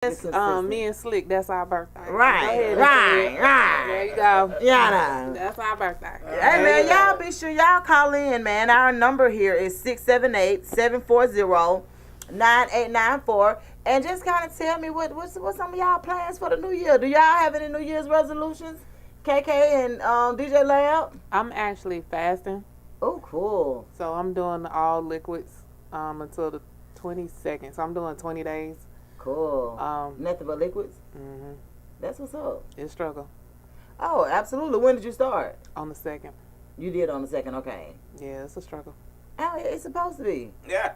That's me and Slick. That's our birthday. Right. There you go. Yeah. That's our birthday. Hey man, y'all be sure y'all call in, man. Our number here is 678-740-9894, and just kind of tell me what's some of y'all plans for the new year. Do y'all have any New Year's resolutions? KK and DJ Lab. I'm actually fasting. Oh, cool. So I'm doing all liquids until the 22nd. So I'm doing 20 days. Cool. Nothing but liquids? Mm-hmm. That's what's up. It's struggle. Oh, absolutely. When did you start? On the 2nd. You did on the 2nd, okay. Yeah, it's a struggle. Oh, it's supposed to be. Yeah.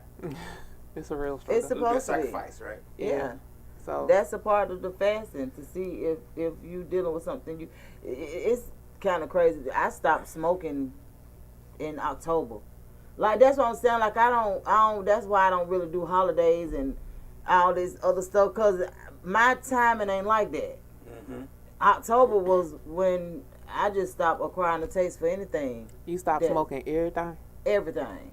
It's a real struggle. It's supposed to be. Sacrifice, right? Yeah. So that's a part of the fasting, to see if you dealing with something. It's kind of crazy. I stopped smoking in October. Like, that's what I'm saying. Like, I don't. That's why I don't really do holidays and all this other stuff, because my timing ain't like that. Mm-hmm. October was when I just stopped acquiring the taste for anything. You stopped smoking everything? Everything.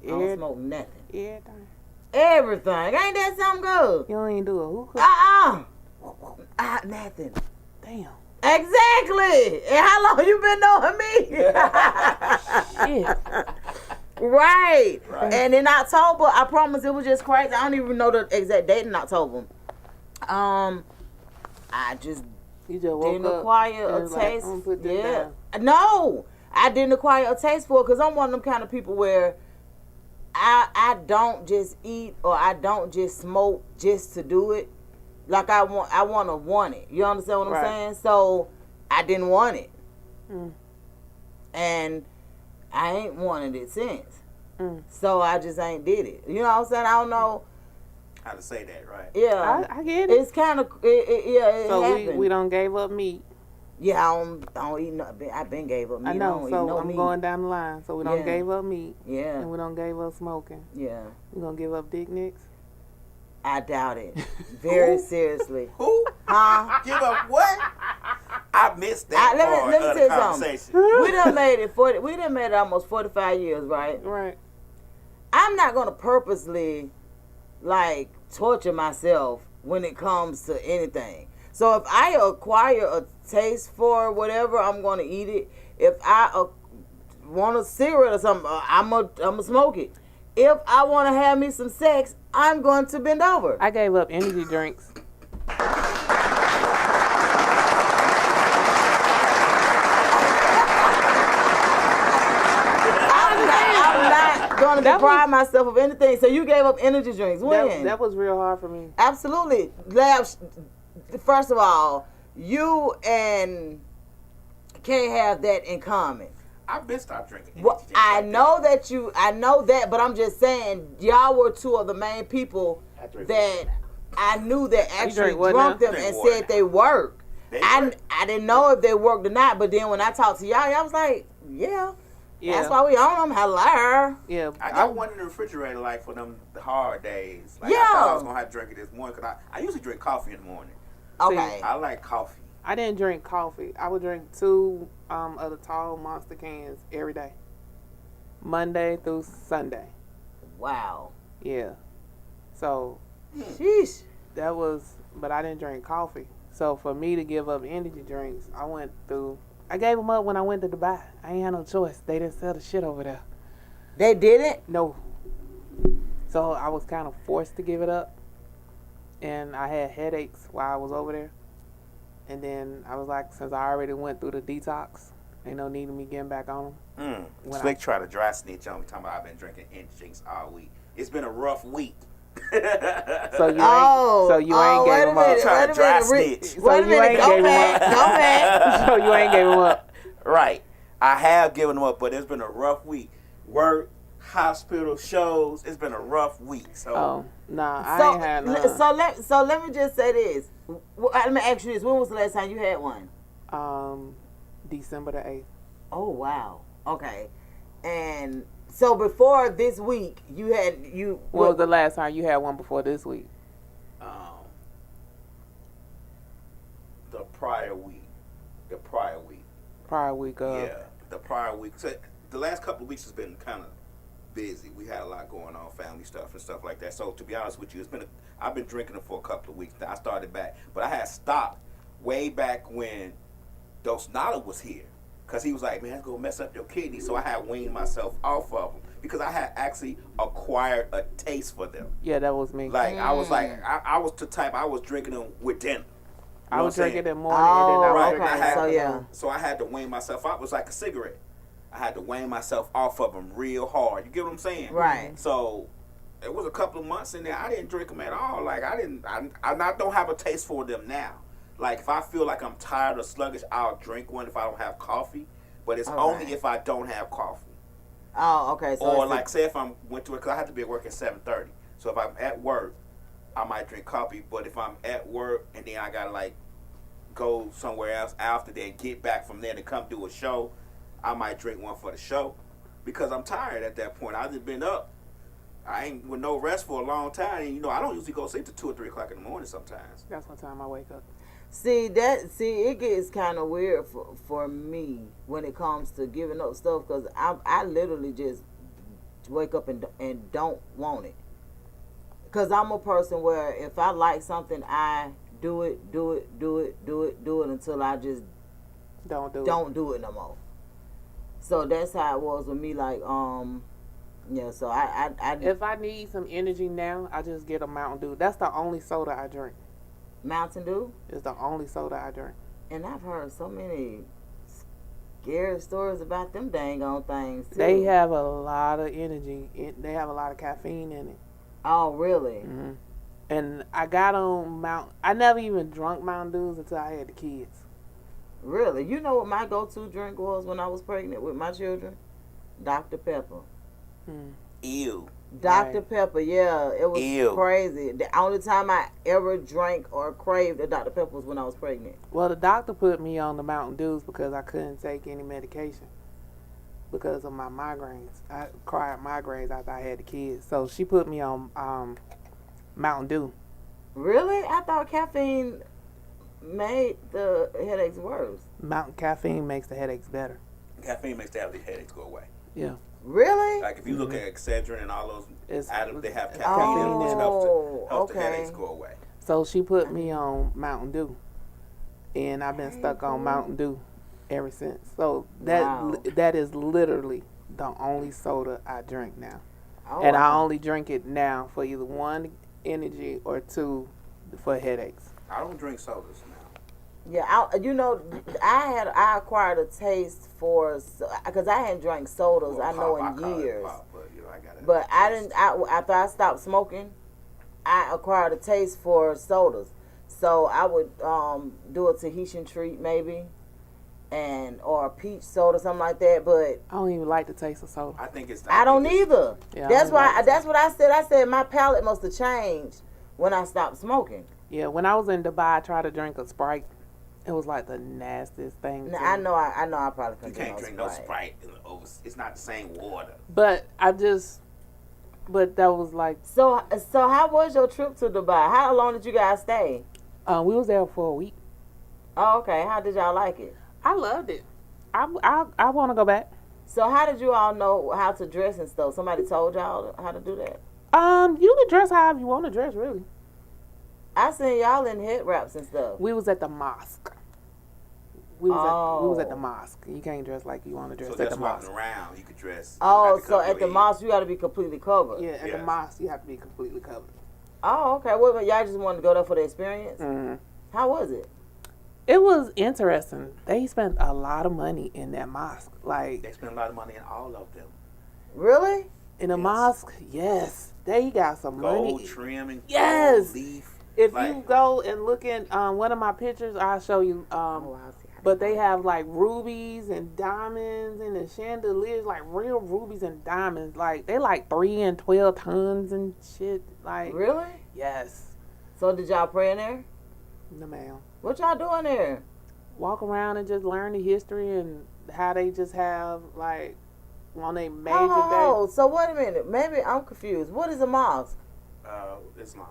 I don't smoke nothing. Everything? Everything. Ain't that something good? You don't even do a hookah? Nothing. Damn. Exactly. And how long you been knowing me? Shit. Right. And in October, I promise it was just crazy. I don't even know the exact date in October. I just didn't acquire a taste. Yeah. No, I didn't acquire a taste for it, because I'm one of them kind of people where I don't just eat or I don't just smoke just to do it. Like, I want it. You understand what I'm saying? So I didn't want it. And I ain't wanted it since. So I just ain't did it. You know what I'm saying? I don't know how to say that, right? Yeah. I get it. It's kind of, it so happened. we don't gave up meat. Yeah, I don't eat nothing. I been gave up meat. I know, so I'm meat. going down the line. So we don't gave up meat. Yeah. And we don't gave up smoking. Yeah. We gonna give up dick nicks? I doubt it. Very seriously. Who? Huh? Give up what? I missed that part let me of tell the you conversation. something. We done made it almost 45 years, right? Right. I'm not gonna purposely like torture myself when it comes to anything. So if I acquire a taste for whatever, I'm gonna eat it. If I want a cigarette or something, I'm gonna smoke it. If I want to have me some sex, I'm going to bend over. I gave up energy drinks. I'm not going to deprive myself of anything. So you gave up energy drinks. When? That was real hard for me. Absolutely. First of all, you and can't have that in common. I've been stopped drinking. Well, I know that, but I'm just saying, y'all were two of the main people that I knew that actually drunk them and said they worked. I didn't know if they worked or not, but then when I talked to y'all, I was like, yeah. That's why we own them. Hello. Yeah. I got one in the refrigerator, like, for them hard days. Like, yeah. I thought I was going to have to drink it this morning, because I usually drink coffee in the morning. Okay. See, I like coffee. I didn't drink coffee. I would drink 2 of the tall Monster cans every day, Monday through Sunday. Wow. Yeah. So, sheesh. That was, but I didn't drink coffee. So for me to give up energy drinks, I gave them up when I went to Dubai. I ain't had no choice. They didn't sell the shit over there. They didn't? No. So I was kind of forced to give it up. And I had headaches while I was over there. And then I was like, since I already went through the detox, ain't no need of me getting back on them. Slick tried to dry snitch on me, talking about I've been drinking energy drinks all week. It's been a rough week. So you ain't gave them up. Trying to dry snitch. So you ain't gave them up. Go back. So you ain't gave them up. Right. I have given them up, but it's been a rough week. Work, hospital, shows. It's been a rough week. So I ain't had none. So let me just say this. Let me ask you this. When was the last time you had one? December the 8th. Oh, wow. Okay. And so before this week, when was the last time you had one before this week? The prior week. Prior week Yeah, the prior week. So the last couple of weeks has been kind of busy. We had a lot going on, family stuff and stuff like that. So to be honest with you, it's been I've been drinking them for a couple of weeks now. I started back, but I had stopped way back when Dosnada was here, because he was like, man, it's going to mess up your kidney. So I had weaned myself off of them because I had actually acquired a taste for them. Yeah, that was me. Like, I was like, I was the type, I was drinking them with dinner. I was drinking in the morning Oh, and then I was Right, drinking I in had, the so yeah. afternoon. so I had to wean myself off. It was like a cigarette. I had to wean myself off of them real hard. You get what I'm saying? Right. So it was a couple of months in there. I didn't drink them at all. Like, I don't have a taste for them now. Like, if I feel like I'm tired or sluggish, I'll drink one if I don't have coffee. But it's only right. if I don't have coffee. Oh, okay. So Or it's like, say if I went to it, because I have to be at work at 7:30. So if I'm at work, I might drink coffee. But if I'm at work and then I gotta like go somewhere else after that, get back from there to come do a show, I might drink one for the show because I'm tired at that point. I've just been up. I ain't with no rest for a long time. And, you know, I don't usually go to sleep till 2 or 3 o'clock in the morning sometimes. That's what time I wake up. See, it gets kind of weird for me when it comes to giving up stuff, because I literally just wake up and don't want it. Because I'm a person where if I like something, I do it until I just Don't do it no more. So that's how it was with me. Like, yeah. So I If I need some energy now, I just get a Mountain Dew. That's the only soda I drink. Mountain Dew. It's the only soda I drink. And I've heard so many scary stories about them dang on things too. They have a lot of energy. They have a lot of caffeine in it. Oh, really? Hmm. And I got on I never even drunk Mountain Dews until I had the kids. Really? You know what my go-to drink was when I was pregnant with my children? Dr. Pepper. Hmm. Ew. Dr. Right. Pepper, yeah. It was Ew. crazy. The only time I ever drank or craved a Dr. Pepper was when I was pregnant. Well, the doctor put me on the Mountain Dews because I couldn't take any medication because of my migraines. I acquired migraines after I had the kids. So she put me on Mountain Dew. Really? I thought caffeine made the headaches worse. Caffeine makes the headaches better. Caffeine makes the headaches go away. Yeah. Really? Like if you look at Excedrin and all those items, they have caffeine caffeine in in which it. helps the okay. headaches go away. So she put me on Mountain Dew. And I've been stuck on Mountain Dew ever since. So that is literally the only soda I drink now. Oh, And I wow. only drink it now for either 1, energy, or 2, for headaches. I don't drink sodas now. Yeah, I acquired a taste for, because I hadn't drank sodas, I know, in years. But, you know, I got it. But after I stopped smoking, I acquired a taste for sodas. So I would do a Tahitian treat maybe, or a peach soda, something like that. But I don't even like the taste of soda. I think it's. I don't either. Yeah, That's I don't why. like That's what I said. I said my palate must have changed when I stopped smoking. Yeah, when I was in Dubai, I tried to drink a Sprite. It was like the nastiest thing. Now, to I me. know. I probably You couldn't can't drink no Sprite. It's not the same water. But that was like, So how was your trip to Dubai? How long did you guys stay? we was there for a week. Oh, okay. How did y'all like it? I loved it. I want to go back. So how did you all know how to dress and stuff? Somebody told y'all how to do that? You can dress however you want to dress, really. I seen y'all in head wraps and stuff. We was at the mosque. We was at the mosque. You can't dress like you want to dress So at just the mosque. walking around, you could dress. Oh, so at the mosque you got to be completely covered. Yeah, at the Yes. mosque you have to be completely covered. Oh, okay. Well, y'all just wanted to go there for the experience? Mm-hmm. How was it? It was interesting. They spent a lot of money in that mosque. Like, They spend a lot of money in all of them. Really? in the Yes. mosque, yes, they got some Gold money. trim and Yes. gold leaf. If Like- you go and look at one of my pictures, I'll show you. I see. But they have like rubies and diamonds and the chandeliers, like real rubies and diamonds. Like they like 3 and 12 tons and shit. Like, Really? yes, So did y'all pray in there? no ma'am. What y'all doing there? Walk around and just learn the history and how they just have like on a major Oh, so wait a minute. Maybe I'm confused. What is a mosque? Islam.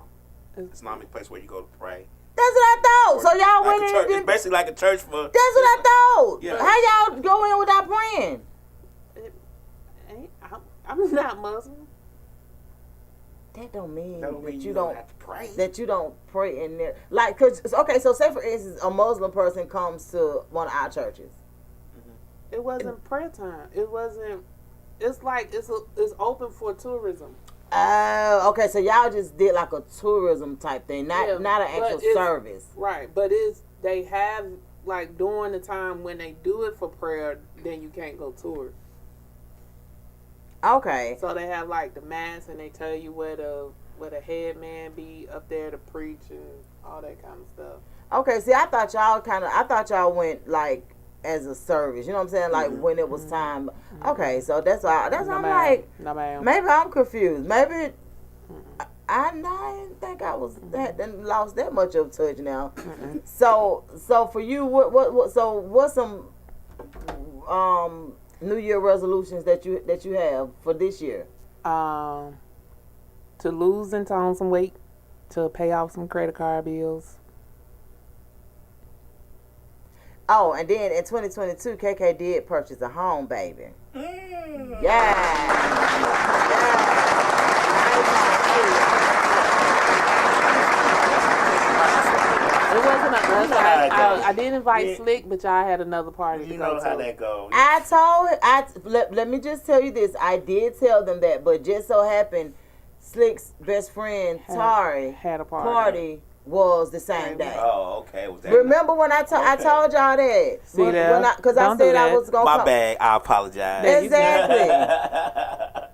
It's- Islamic place where you go to pray. That's what I thought. So y'all Like went a in church. and It's did. basically like a church for. That's what I thought. Yeah. How y'all go in without praying? day. I'm not Muslim. that don't mean That don't mean that you don't have to pray. That you don't pray in there. Like, cause okay, so say for instance, a Muslim person comes to one of our churches. It wasn't prayer time. It wasn't. It's like it's open for tourism. Oh, okay. So y'all just did like a tourism type thing, not an actual service. Right, but they have like during the time when they do it for prayer, then you can't go tour. Okay. So they have like the mass, and they tell you where the head man be up there to preach and all that kind of stuff. Okay. See, I thought y'all went like as a service. You know what I'm saying? Like when it was time. Okay. So that's all. That's all. I'm like, no, ma'am. maybe I'm confused. Maybe I didn't think I was lost that much of touch now. So for you, what's some New Year resolutions that you have for this year? To lose and tone some weight, to pay off some credit card bills. Oh, and then in 2022, KK did purchase a home, baby. It wasn't I did invite Slick, but y'all had another party. You know how that goes. Let me just tell you this. I did tell them that, but just so happened, Slick's best friend Tari had a party was the same day. Oh, okay. Was that Remember when I told y'all that? See that? Because I said I was going to My bad. I apologize. Exactly.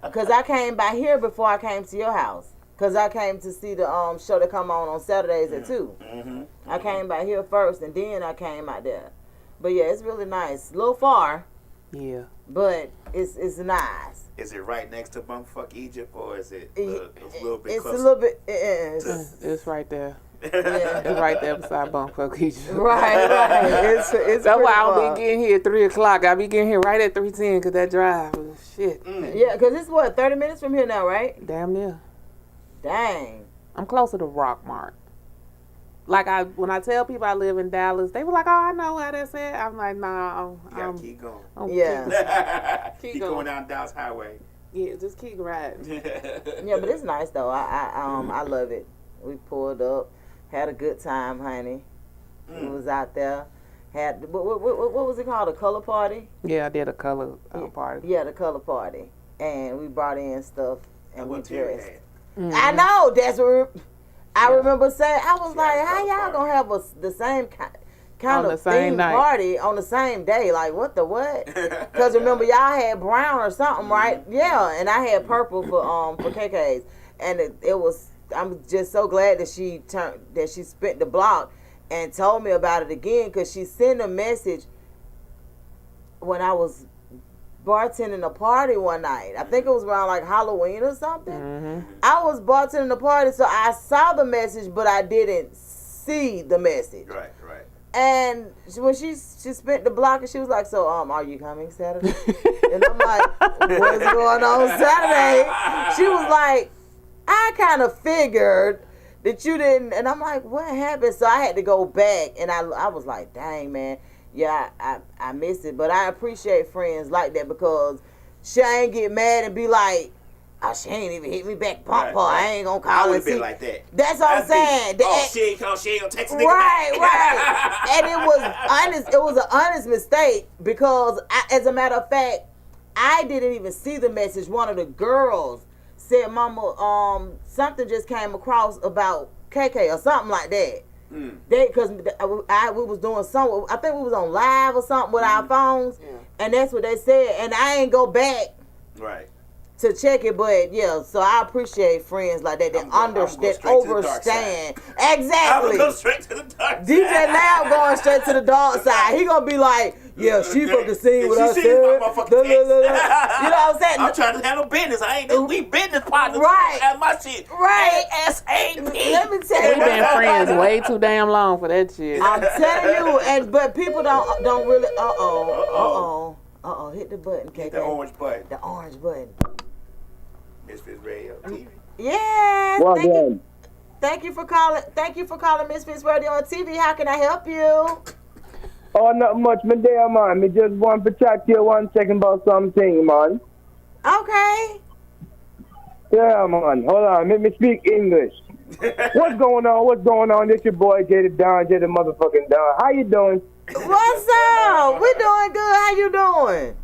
Because I came by here before I came to your house. Because I came to see the show that come on Saturdays at 2. Mm-hmm. I came by here first, and then I came out there. But yeah, it's really nice. A little far. Yeah. But it's nice. Is it right next to Bumfuck Egypt, or is it a little bit It's closer? a little bit. It's right there. Yeah. It's right there beside Bumfuck Egypt. Right. It's That's why I'll be getting here at 3 o'clock. I'll be getting here right at 3:10 because that drive was shit. Yeah, because it's 30 minutes from here now, right? Damn near. Dang. I'm closer to Rockmart. Like when I tell people I live in Dallas, they were like, "Oh, I know how that's at." I'm like, "Nah, You gotta keep going. keep Keep going down Dallas Highway. Yeah, just keep riding." Yeah, but it's nice though. I love it. We pulled up, had a good time, honey. We was out there. Had what was it called? A color party? Yeah, I did a color party. Yeah, the color party, and we brought in stuff and we dressed. Mm-hmm. I know that's what I remember saying. I was like, "How y'all gonna have the same kind of theme party on the same day? Like what the what?" Because remember y'all had brown or something, right? Yeah, and I had purple for KK's, and it was. I'm just so glad that she spent the block and told me about it again, because she sent a message when I was bartending a party one night. I think it was around like Halloween or something. Mm-hmm. I was bartending a party, so I saw the message, but I didn't see the message. Right. And when she spent the block, and she was like, "So, are you coming Saturday?" And I'm like, "What's going on Saturday?" She was like, "I kind of figured that you didn't," and I'm like, "What happened?" So I had to go back, and I was like, "Dang, man, yeah, I missed it." But I appreciate friends like that, because she ain't get mad and be like, "Oh, she ain't even hit me back, pump her. I ain't gonna call her." I would have been like that. That's what I'm saying. She ain't gonna text a nigga Right. back. And it was honest. It was an honest mistake, because as a matter of fact, I didn't even see the message. One of the girls said, "Mama, something just came across about KK or something like that." Because we was doing something. I think we was on live or something with our phones, and that's what they said. And I ain't go back to check it, but yeah. So I appreciate friends like that overstand. Exactly. I'm going straight to the dark side. DJ Lab going straight to the dark side. He gonna be like, "Yeah, she fucking seen what I said." You know what I'm saying? I'm trying to handle business. We business partners. Right. Have my shit. Right. ASAP. Let me tell you, We've been friends way too damn long for that shit. I'm telling you, but people don't really. Hit the button, KK. Hit the orange button. The orange button. Misfits Radio TV. Yeah. Well, thank you for calling. Thank you for calling Misfits Radio TV. How can I help you? Oh, not much, my dear man. Me just want to chat to you 1 second about something, man. Okay. Yeah, man. Hold on. Let me speak English. What's going on? What's going on? This your boy, Jay the Don, Jay the motherfucking Don. How you doing? What's up? We doing good. How you doing?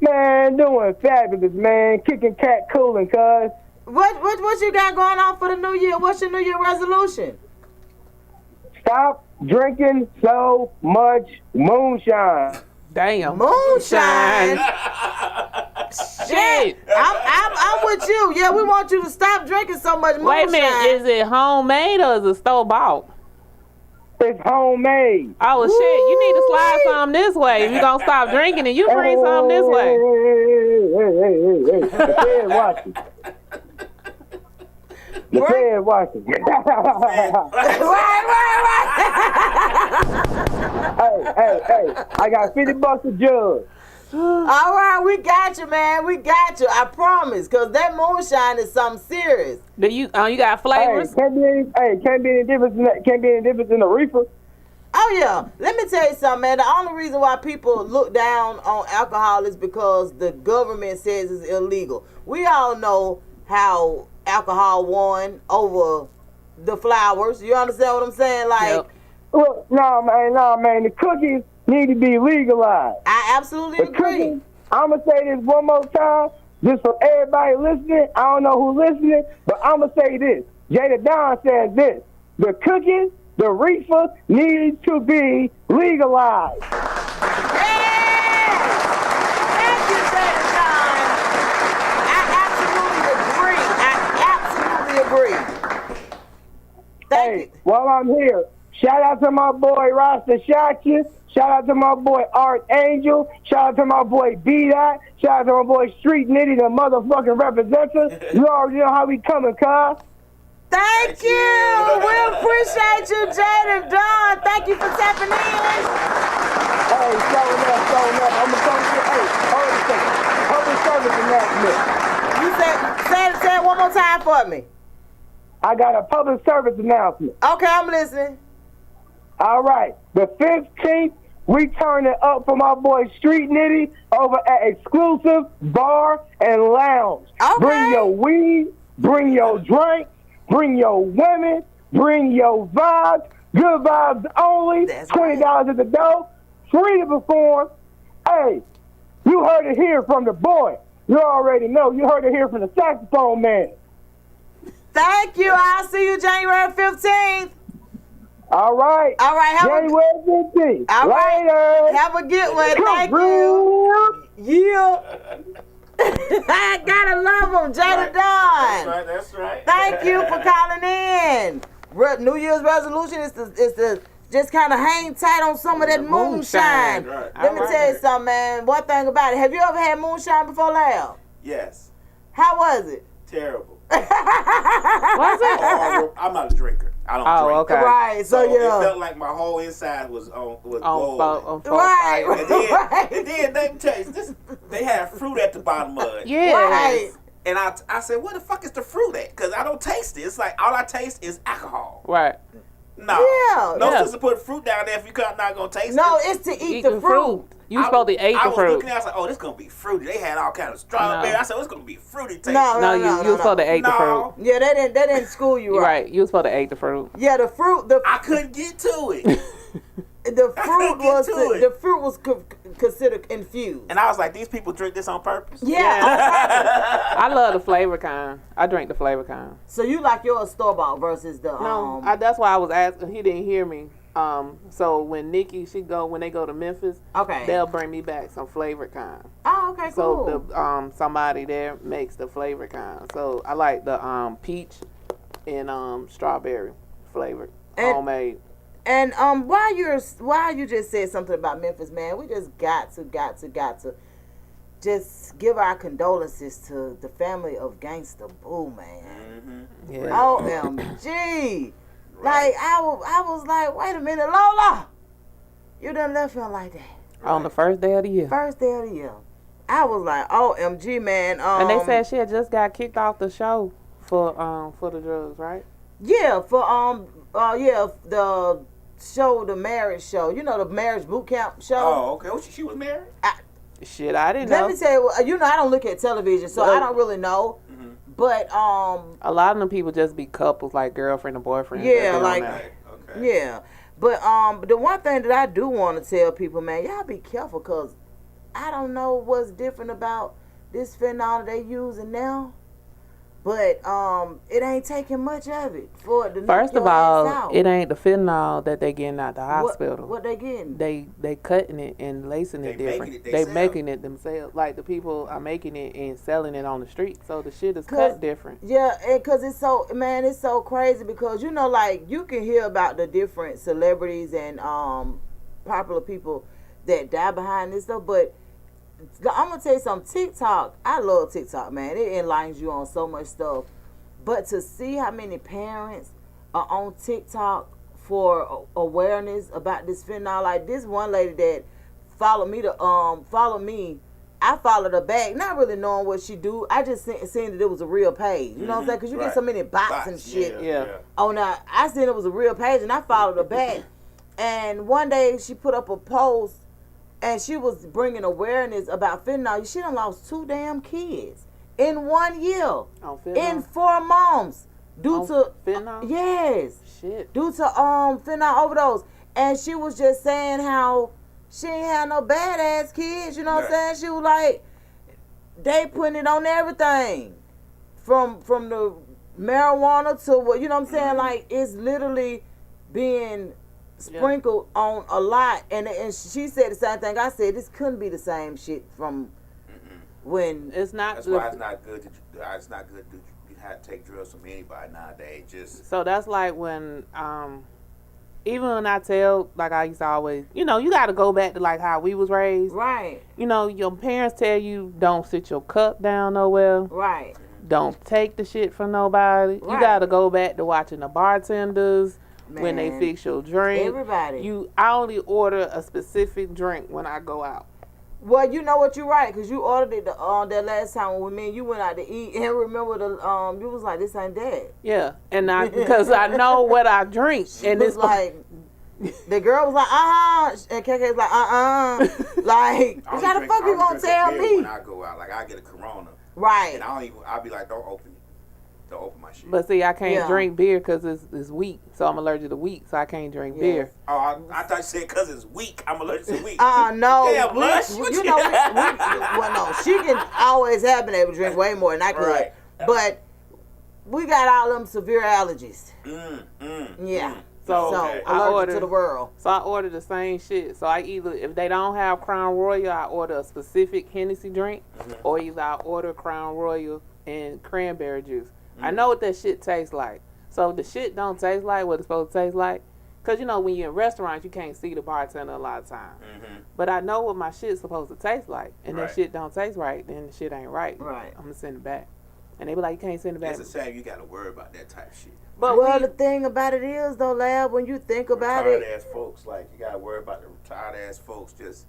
Man, doing fabulous, man. Kicking cat cooling, cuz. What you got going on for the new year? What's your new year resolution? Stop drinking so much moonshine. Damn. Moonshine. Shit. I'm with you. Yeah, we want you to stop drinking so much moonshine. Wait a minute, is it homemade or is it store bought? It's homemade. Oh shit, you need to slide some this way. If you gonna stop drinking and you bring some this way. Hey. The Fed watching. The Fed watching. Right. Hey. I got $50 a judge. All right, we got you, man. We got you. I promise. Because that moonshine is something serious. Do you got flavors? Can't be any difference in that. Can't be any difference in the reefer. Oh, yeah. Let me tell you something, man. The only reason why people look down on alcohol is because the government says it's illegal. We all know how alcohol won over the flowers. You understand what I'm saying? Like, Yep. Look, no, man. The cookies need to be legalized. I absolutely agree. I'm going to say this one more time, just for everybody listening. I don't know who's listening, but I'm going to say this. Jada Don says this. The cookies, the reefer needs to be legalized. Yeah! Thank you, Jada Don. I absolutely agree. Thank you. While I'm here, shout out to my boy Rasta Shotcha. Shout out to my boy Archangel. Shout out to my boy B-Dot. Shout out to my boy Street Nitty, the motherfucking representative. You already know how we coming, cuz. Thank you. We appreciate you, Jada Don. Thank you for tapping in. Hey, showing up. I'm going to come to you. Hey, hold on a second. Public service announcement. You say it one more time for me. I got a public service announcement. Okay, I'm listening. All right. The 15th, we turn it up for my boy Street Nitty over at Exclusive Bar and Lounge. Okay. Bring your weed, bring your drink, bring your women, bring your vibes. Good vibes only. That's $20 at the door. Free to perform. Hey, you heard it here from the boy. You already know. You heard it here from the saxophone man. Thank you. I'll see you January 15th. All right. January 15th. All right. Later. Have a good one. Thank you. Yeah. I gotta love him, Jada Don. That's right. Thank you for calling in. New Year's resolution is to just kind of hang tight on some of that moonshine. Right. Let me tell you something, man. One thing about it. Have you ever had moonshine before, Lal? Yes. How was it? Terrible. Was it? Oh, I'm not a drinker. I don't drink. Okay. Right. So It yeah. felt like my whole inside was gold. Right. And then let me tell you, they had fruit at the bottom of it. Yeah. Right. And I said, where the fuck is the fruit at? Because I don't taste it. It's like all I taste is alcohol. Right. No. Yeah. No Yeah. sense to put fruit down there if you're not going to taste No, it. it's to eat Eat the fruit. You supposed to eat I the was fruit. looking at it, I was like, oh, this going to be fruity. They had all kind of strawberry. No. I said, oh, it's going to be fruity taste. No. You was supposed to eat the fruit. Yeah, they didn't school you right. Right. You was supposed to eat the fruit. Yeah, the fruit. I couldn't get to it. The fruit was get to it. the fruit was considered infused. And I was like, these people drink this on purpose? Yeah. I love the flavor kind. I drink the flavor kind. So you like your store bought versus the No, that's why I was asking. He didn't hear me. So when Nikki, when they go to Memphis, Okay. they'll bring me back some flavored kind. Oh, okay, cool. So the somebody there makes the flavored kind. So I like the peach and strawberry flavored, homemade. And while you just said something about Memphis, man, we just got to just give our condolences to the family of Gangsta Boo, man. Mm-hmm. Yeah. OMG. Like I was like, wait a minute, Lola, you done left him like that On the first day of the year. first day of the year. I was like, OMG, man. And they said she had just got kicked off the show for the drugs, right? Yeah, for the show, the marriage show. You know, the marriage boot camp show. Oh, okay. Well, she was married? Shit, I didn't know. Let me tell you, I don't look at television, so I don't really know. Mm-hmm. But A lot of them people just be couples, like girlfriend and boyfriend. Yeah, that be on like- there. Okay. yeah. But the one thing that I do want to tell people, man, y'all be careful, cause I don't know what's different about this fentanyl they using now. But it ain't taking much of it for it to knock First of your ass all, out. it ain't the fentanyl that they getting out the hospital. What they getting? They cutting it and lacing it They making different. it, they They sell. making it themselves. Like the people are making it and selling it on the street. So the shit is 'Cause- cut different. Yeah, and cause it's so crazy because like you can hear about the different celebrities and popular people that die behind this stuff, but I'm gonna tell you something. TikTok, I love TikTok, man. It enlightens you on so much stuff, but to see how many parents are on TikTok for awareness about this fentanyl, like this one lady that followed me I followed her back, not really knowing what she do. I just seen that it was a real page. You know what I'm saying? Because you get Right. so many bots and shit. Yeah. Oh, now I seen it was a real page, and I followed her back. And one day she put up a post, and she was bringing awareness about fentanyl. She done lost 2 damn kids in 1 year, On fentanyl. in 4 months, due On to fentanyl? yes, Shit. due to fentanyl overdose. And she was just saying how she ain't had no badass kids. You know what I'm saying? She was like, they putting it on everything, from the marijuana to what, you know what I'm saying? Like, it's literally being sprinkled on a lot. And she said the same thing I said. This couldn't be the same shit from when It's not. That's why it's not good. It's not good to you have to take drugs from anybody nowadays. Just So that's like when, even when I tell, like I used to always, you got to go back to like how we was raised. right, Your parents tell you don't sit your cup down nowhere. right, Don't take the shit from nobody. You Right. got to go back to watching the bartenders when they Man. fix your drink. everybody. I only order a specific drink when I go out. Well, you know what, you're right, because you ordered it that last time when me and you went out to eat, and remember you was like, this ain't that. Yeah, and because I know what I drink, and It's it's like, the girl was like, and KK was like, like, I how the fuck you gonna tell me? When I go out, like I get a Corona, Right. and I'll be like, don't open my shit. But see, I can't Yeah. drink beer because it's wheat, so I'm allergic to wheat, so I can't drink beer. Oh, I thought you said because it's weak. I'm allergic to weak. No. Yeah, Blush, what You you- know, well, no, she can always have been able to drink way more than I could. Right. But we got all them severe allergies. Yeah. So, okay. I allergic order to the world. So I order the same shit. So I either, if they don't have Crown Royal, I order a specific Hennessy drink, or either I order Crown Royal and cranberry juice. I know what that shit tastes like. So if the shit don't taste like what it's supposed to taste like, because when you're in restaurants, you can't see the bartender a lot of times. But I know what my shit's supposed to taste like, and Right. that shit don't taste right, then the shit ain't right. Right. I'm gonna send it back. And they be like, you can't send it back. It's a shame you got to worry about that type of shit. But Well, the thing about it is, though, Lab, when you think about Retired it, ass folks, like you got to worry about the retired ass folks. Just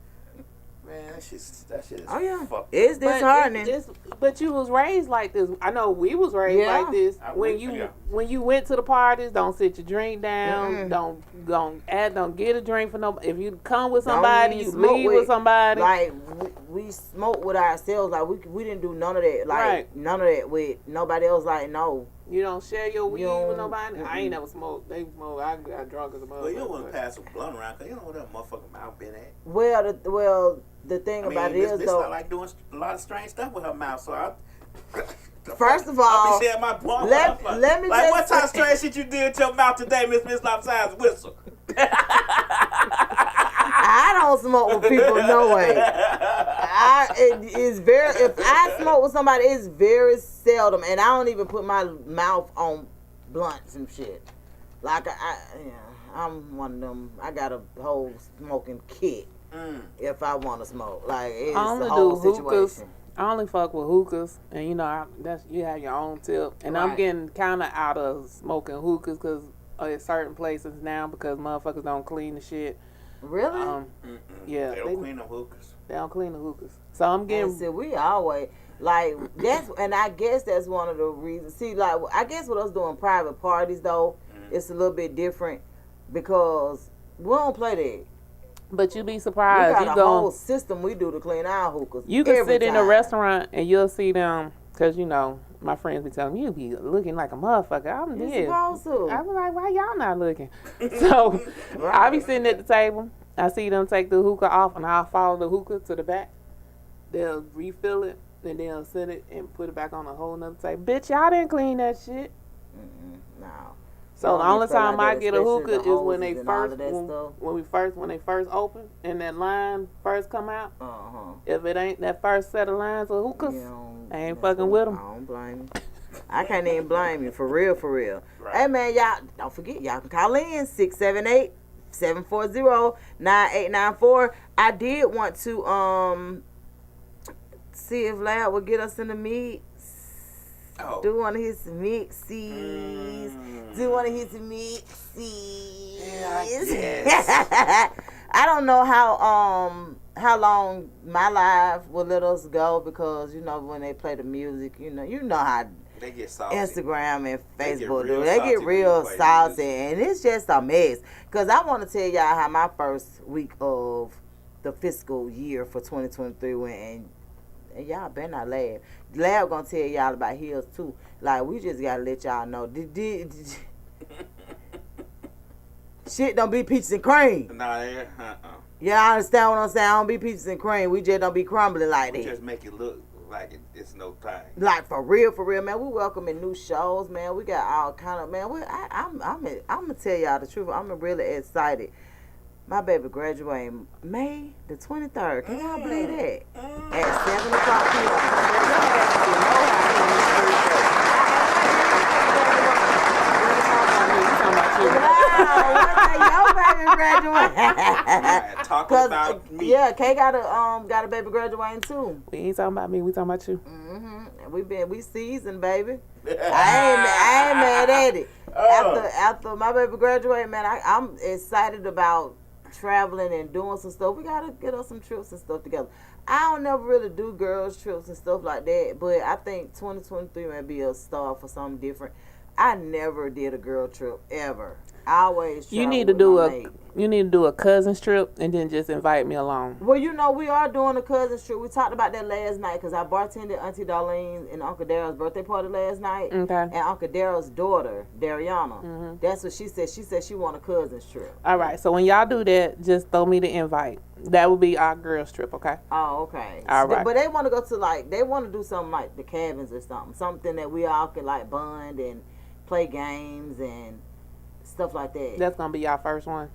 man, that shit is oh yeah, fucked. it's But disheartening. but you was raised like this. I know we was raised Yeah. like this. I When went- you yeah. when you went to the parties, don't sit your drink down. Mm-mm. Don't get a drink for nobody. If you come with Don't somebody, even you smoke leave with somebody. Like we smoke with ourselves. Like we didn't do none of that. Like Right. none of that with nobody else. Like no. You don't share your weed You with don't- nobody. I ain't never smoked. They smoke. I got drunk as a motherfucker. Well, you don't want to pass a blunt around because you know where that motherfucking mouth been at. Well, the thing I mean, about it is Miss though. not like doing a lot of strange stuff with her mouth, so I. First of I'll all, be sharing my blunt. let me like, just what type of say- strange shit you did with your mouth today, Miss Lopside's whistle? I don't smoke with people, no way. If I smoke with somebody, it's very seldom, and I don't even put my mouth on blunts and shit. Like I'm one of them. I got a whole smoking kit if I want to smoke. Like it's I only the whole do hookahs. situation. I only fuck with hookahs, and you have your own tip. And I'm Right. getting kind of out of smoking hookahs because at certain places now because motherfuckers don't clean the shit. Really? Yeah, They don't clean them hookahs. They don't clean the hookahs. So I'm getting. And see, we always like that's, and I guess that's one of the reasons. See, like I guess with us doing private parties though, it's a little bit different because we don't play that. But you be We surprised. got You a whole go. system we do to clean our hookahs. You can every sit in a time. restaurant and you'll see them because my friends be telling me, you be looking like a motherfucker. I'm You dead. supposed to. I be like, why y'all not looking? So I be sitting at the table. I see them take the hookah off, and I'll follow the hookah to the back. They'll refill it, and they'll set it and put it back on a whole nother table. Bitch, y'all didn't clean that shit. No. So the only time I get a especially hookah the is when they hoses and all first, of that stuff. when they first open and that line first come out. Uh-huh. If it ain't that first set of lines of hookahs, I ain't fucking what- with them. I don't blame you. I can't even blame you, for real, for real. Right. Hey, man, y'all, don't forget, y'all can call in, 678-740-9894. I did want to see if Lab would get us in the mix. Oh. Do one of his mixies. Do one of his mixies. Yes. I don't know how long my live will let us go, because you know when they play the music, you know how They get salty. Instagram and They get Facebook real do. They salty get when real you play salty, music. and it's just a mess. Cause I want to tell y'all how my first week of the fiscal year for 2023 went, and y'all better not laugh. Lab gonna tell y'all about his too. Like, we just gotta let y'all know. Shit don't be peaches and cream. Nah, Y'all understand what I'm saying? I don't be peaches and cream. We just don't be crumbling like we that. just make it look like it's no thing. Like, for real, man. We welcoming new shows, man. We got all kind of, man. I'm gonna tell y'all the truth. I'm really excited. My baby graduating May the 23rd. Can y'all believe that? At 7 o'clock Talk Cause about me. yeah, Kay got a baby graduating too. We ain't talking about me. We talking about you. We seasoned, baby. I ain't mad at it. After my baby graduated, man, I'm excited about traveling and doing some stuff. We gotta get us some trips and stuff together. I don't never really do girls trips and stuff like that, but I think 2023 may be a start for something different. I never did a girl trip ever. I always You travel need to with do my a mate. you need to do a cousin's trip and then just invite me along. Well, you know, we are doing a cousin's trip. We talked about that last night because I bartended Auntie Darlene's and Uncle Daryl's birthday party last night. Okay. And Uncle Daryl's daughter, Dariana, that's what she said. She said she want a cousin's trip. All right. So when y'all do that, just throw me the invite. That would be our girls trip. Okay. Oh, okay. All right. But they want to go to they want to do something like the cabins or something that we all could like bond and play games and stuff like that. That's gonna be y'all first one.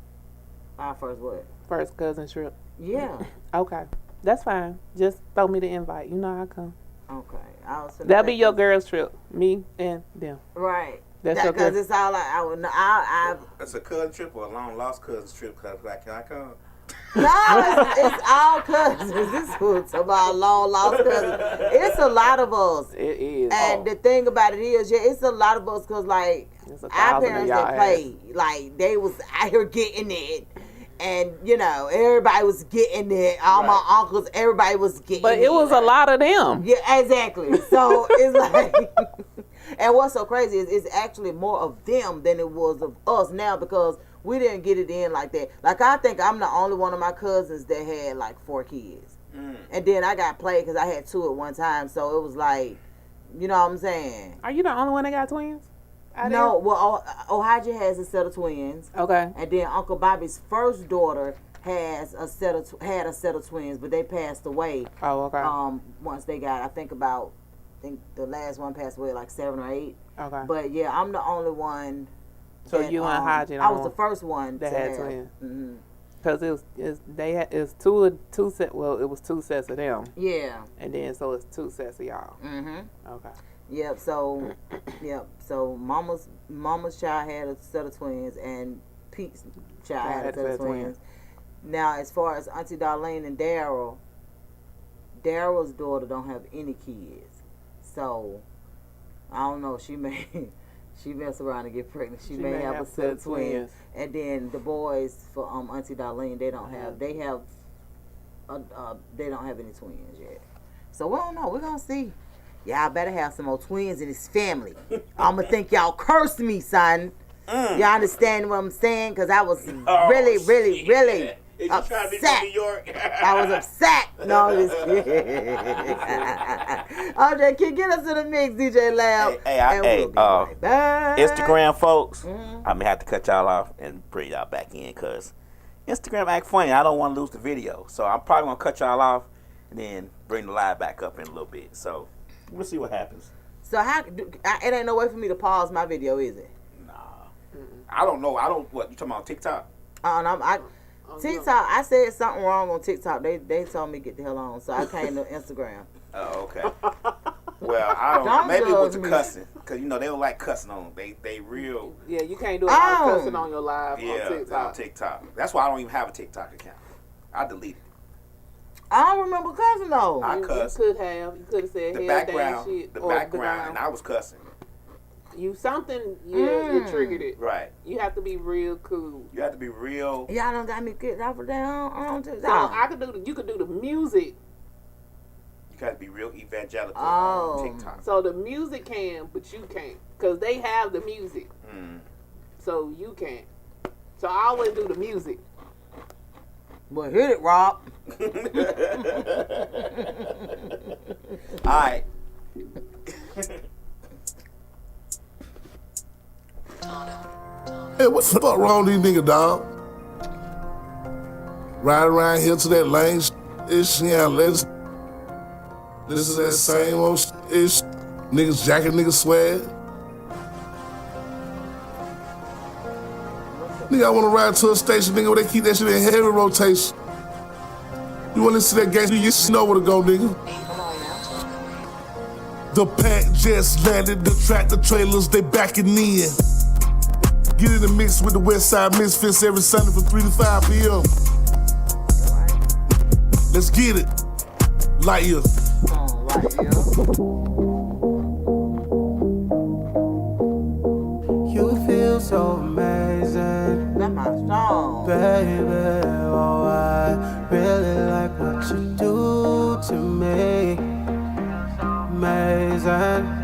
Our first what? First cousin trip. Yeah. Okay. That's fine. Just throw me the invite. You know how I come. Okay. I was finna That'll say be your 'cause- girls trip. Me and them. Right. That's your Because girl. it's all like I would know. I It's a cousin trip or a long lost cousin trip. Cause like, can I come? No, it's all cousins. This was about long lost cousins. It's a lot of us. It is. And the thing about it is, yeah, it's a lot of us because, like, It's a our 1,000 of parents y'all that played, like, they was out here getting it. And, you know, everybody was getting it. All my uncles, everybody was getting it. But it was a lot of them. Yeah, exactly. So it's like, and what's so crazy is it's actually more of them than it was of us now because we didn't get it in like that. Like, I think I'm the only one of my cousins that had like 4 kids. And then I got played because I had 2 at one time. So it was like, you know what I'm saying? Are you the only one that got twins? Out No, well, Ohijah has a set of twins. there? Okay. And then Uncle Bobby's first daughter has had a set of twins, but they passed away. Oh, okay. Once they got, I think the last one passed away like 7 or 8. Okay. But yeah, I'm the only one. So that, you and Hodgin I was the first one that to had have. twins. Mm-hmm. Because it was two set. Well, it was 2 sets of them, Yeah. and then so it's 2 sets of y'all. Mm-hmm. Okay. Yep. So, So Mama's child had a set of twins, and Pete's child had a set of twins. Now, as far as Auntie Darlene and Daryl's daughter don't have any kids, so I don't know. She may mess around and get pregnant. She may have a set of twins. And then the boys for Auntie Darlene, they don't have. They have. They don't have any twins yet. So we don't know. We're gonna see. Y'all better have some more twins in his family. I'ma think y'all cursed me, son. Y'all understand what I'm saying? Cause I was really Is you trying to be from New York? I was upset. No, I'm just kidding. OJ, get us to the mix, DJ Lab. Hey, right back. Instagram folks, I'm going to have to cut y'all off and bring y'all back in because Instagram act funny. I don't want to lose the video. So I'm probably going to cut y'all off and then bring the live back up in a little bit. So we'll see what happens. So it ain't no way for me to pause my video, is it? Nah. I don't know. What, you talking about TikTok? TikTok, I said something wrong on TikTok. They told me to get the hell on, so I came to Instagram. Oh, okay. Well, I don't know. Maybe it was the cussing. Because, they don't like cussing on them. They real. Yeah, you can't do a lot of cussing on your live on TikTok. That's why I don't even have a TikTok account. I deleted it. I don't remember cussing, though. I cussed. You could have said the hell background, damn shit. The background, and I was cussing. It triggered it. Right. You have to be real cool. You have to be real. Y'all done got me kicked off of down on TikTok. So you could do the music. You got to be real evangelical on TikTok. So the music can, but you can't. Because they have the music. So you can't. So I always do the music. Well, hit it, Rob. All right. Hey, what the fuck wrong with these niggas, dog? Ride around here to that lane ish, let's. This is that same old ish. Niggas jacking niggas swag. Nigga, I wanna ride to a station, nigga, where they keep that shit in heavy rotation. You wanna listen to that gangster, you know where to go, nigga. The pack just landed, the tractor trailers, they backing in. Get in the mix with the Westside Misfits every Sunday from 3 to 5 p.m. Let's get it. Light year. You feel so amazing. That's my song. Baby, oh, I really like what you do to me. Amazing.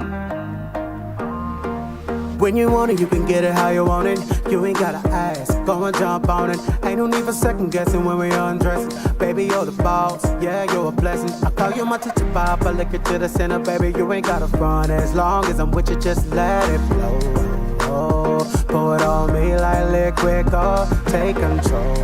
When you want it, you can get it how you want it. You ain't gotta ask, go and jump on it. Ain't no need for second guessing when we undressing. Baby, you're the boss, yeah, you're a blessing. I call you my teacher pop, I lick it to the center. Baby, you ain't gotta front. As long as I'm with you, just let it flow. Pour it on me like liquid gold. Take control.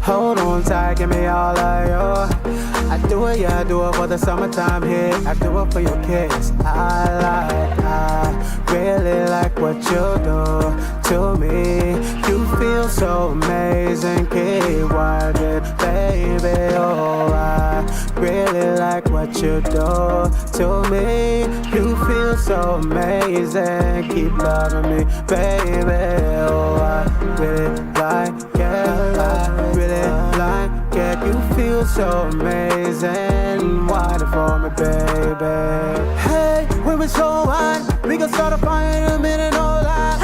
Hold on tight, give me all of you. I do it, yeah, I do it for the summertime hit. I do it for your kids. I really like what you do to me. You feel so amazing, keep working, baby. Oh, I really like what you do to me. You feel so amazing, keep loving me, baby. Oh, I really like it, I really like it. You feel so amazing, why for me, baby? Hey, when we so high, we can start a fire in a minute, no lie.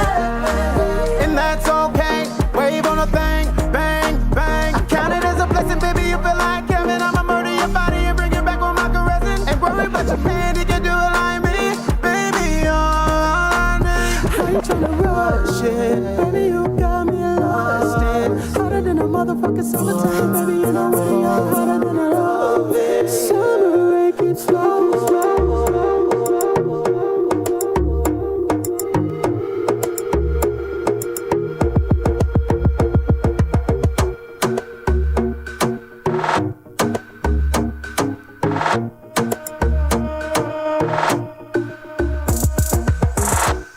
And that's okay, wave on a thing, bang, bang. I count it as a blessing, baby, you feel like heaven. I'ma murder your body and bring it back with my caressing. Ain't worry about your pain, you can do it like me, baby, all I need. I ain't tryna rush it, baby, you got me lost in. Hotter than a motherfucking summertime, baby, you know we are hotter than I love it. Summer rain keeps slow, slow.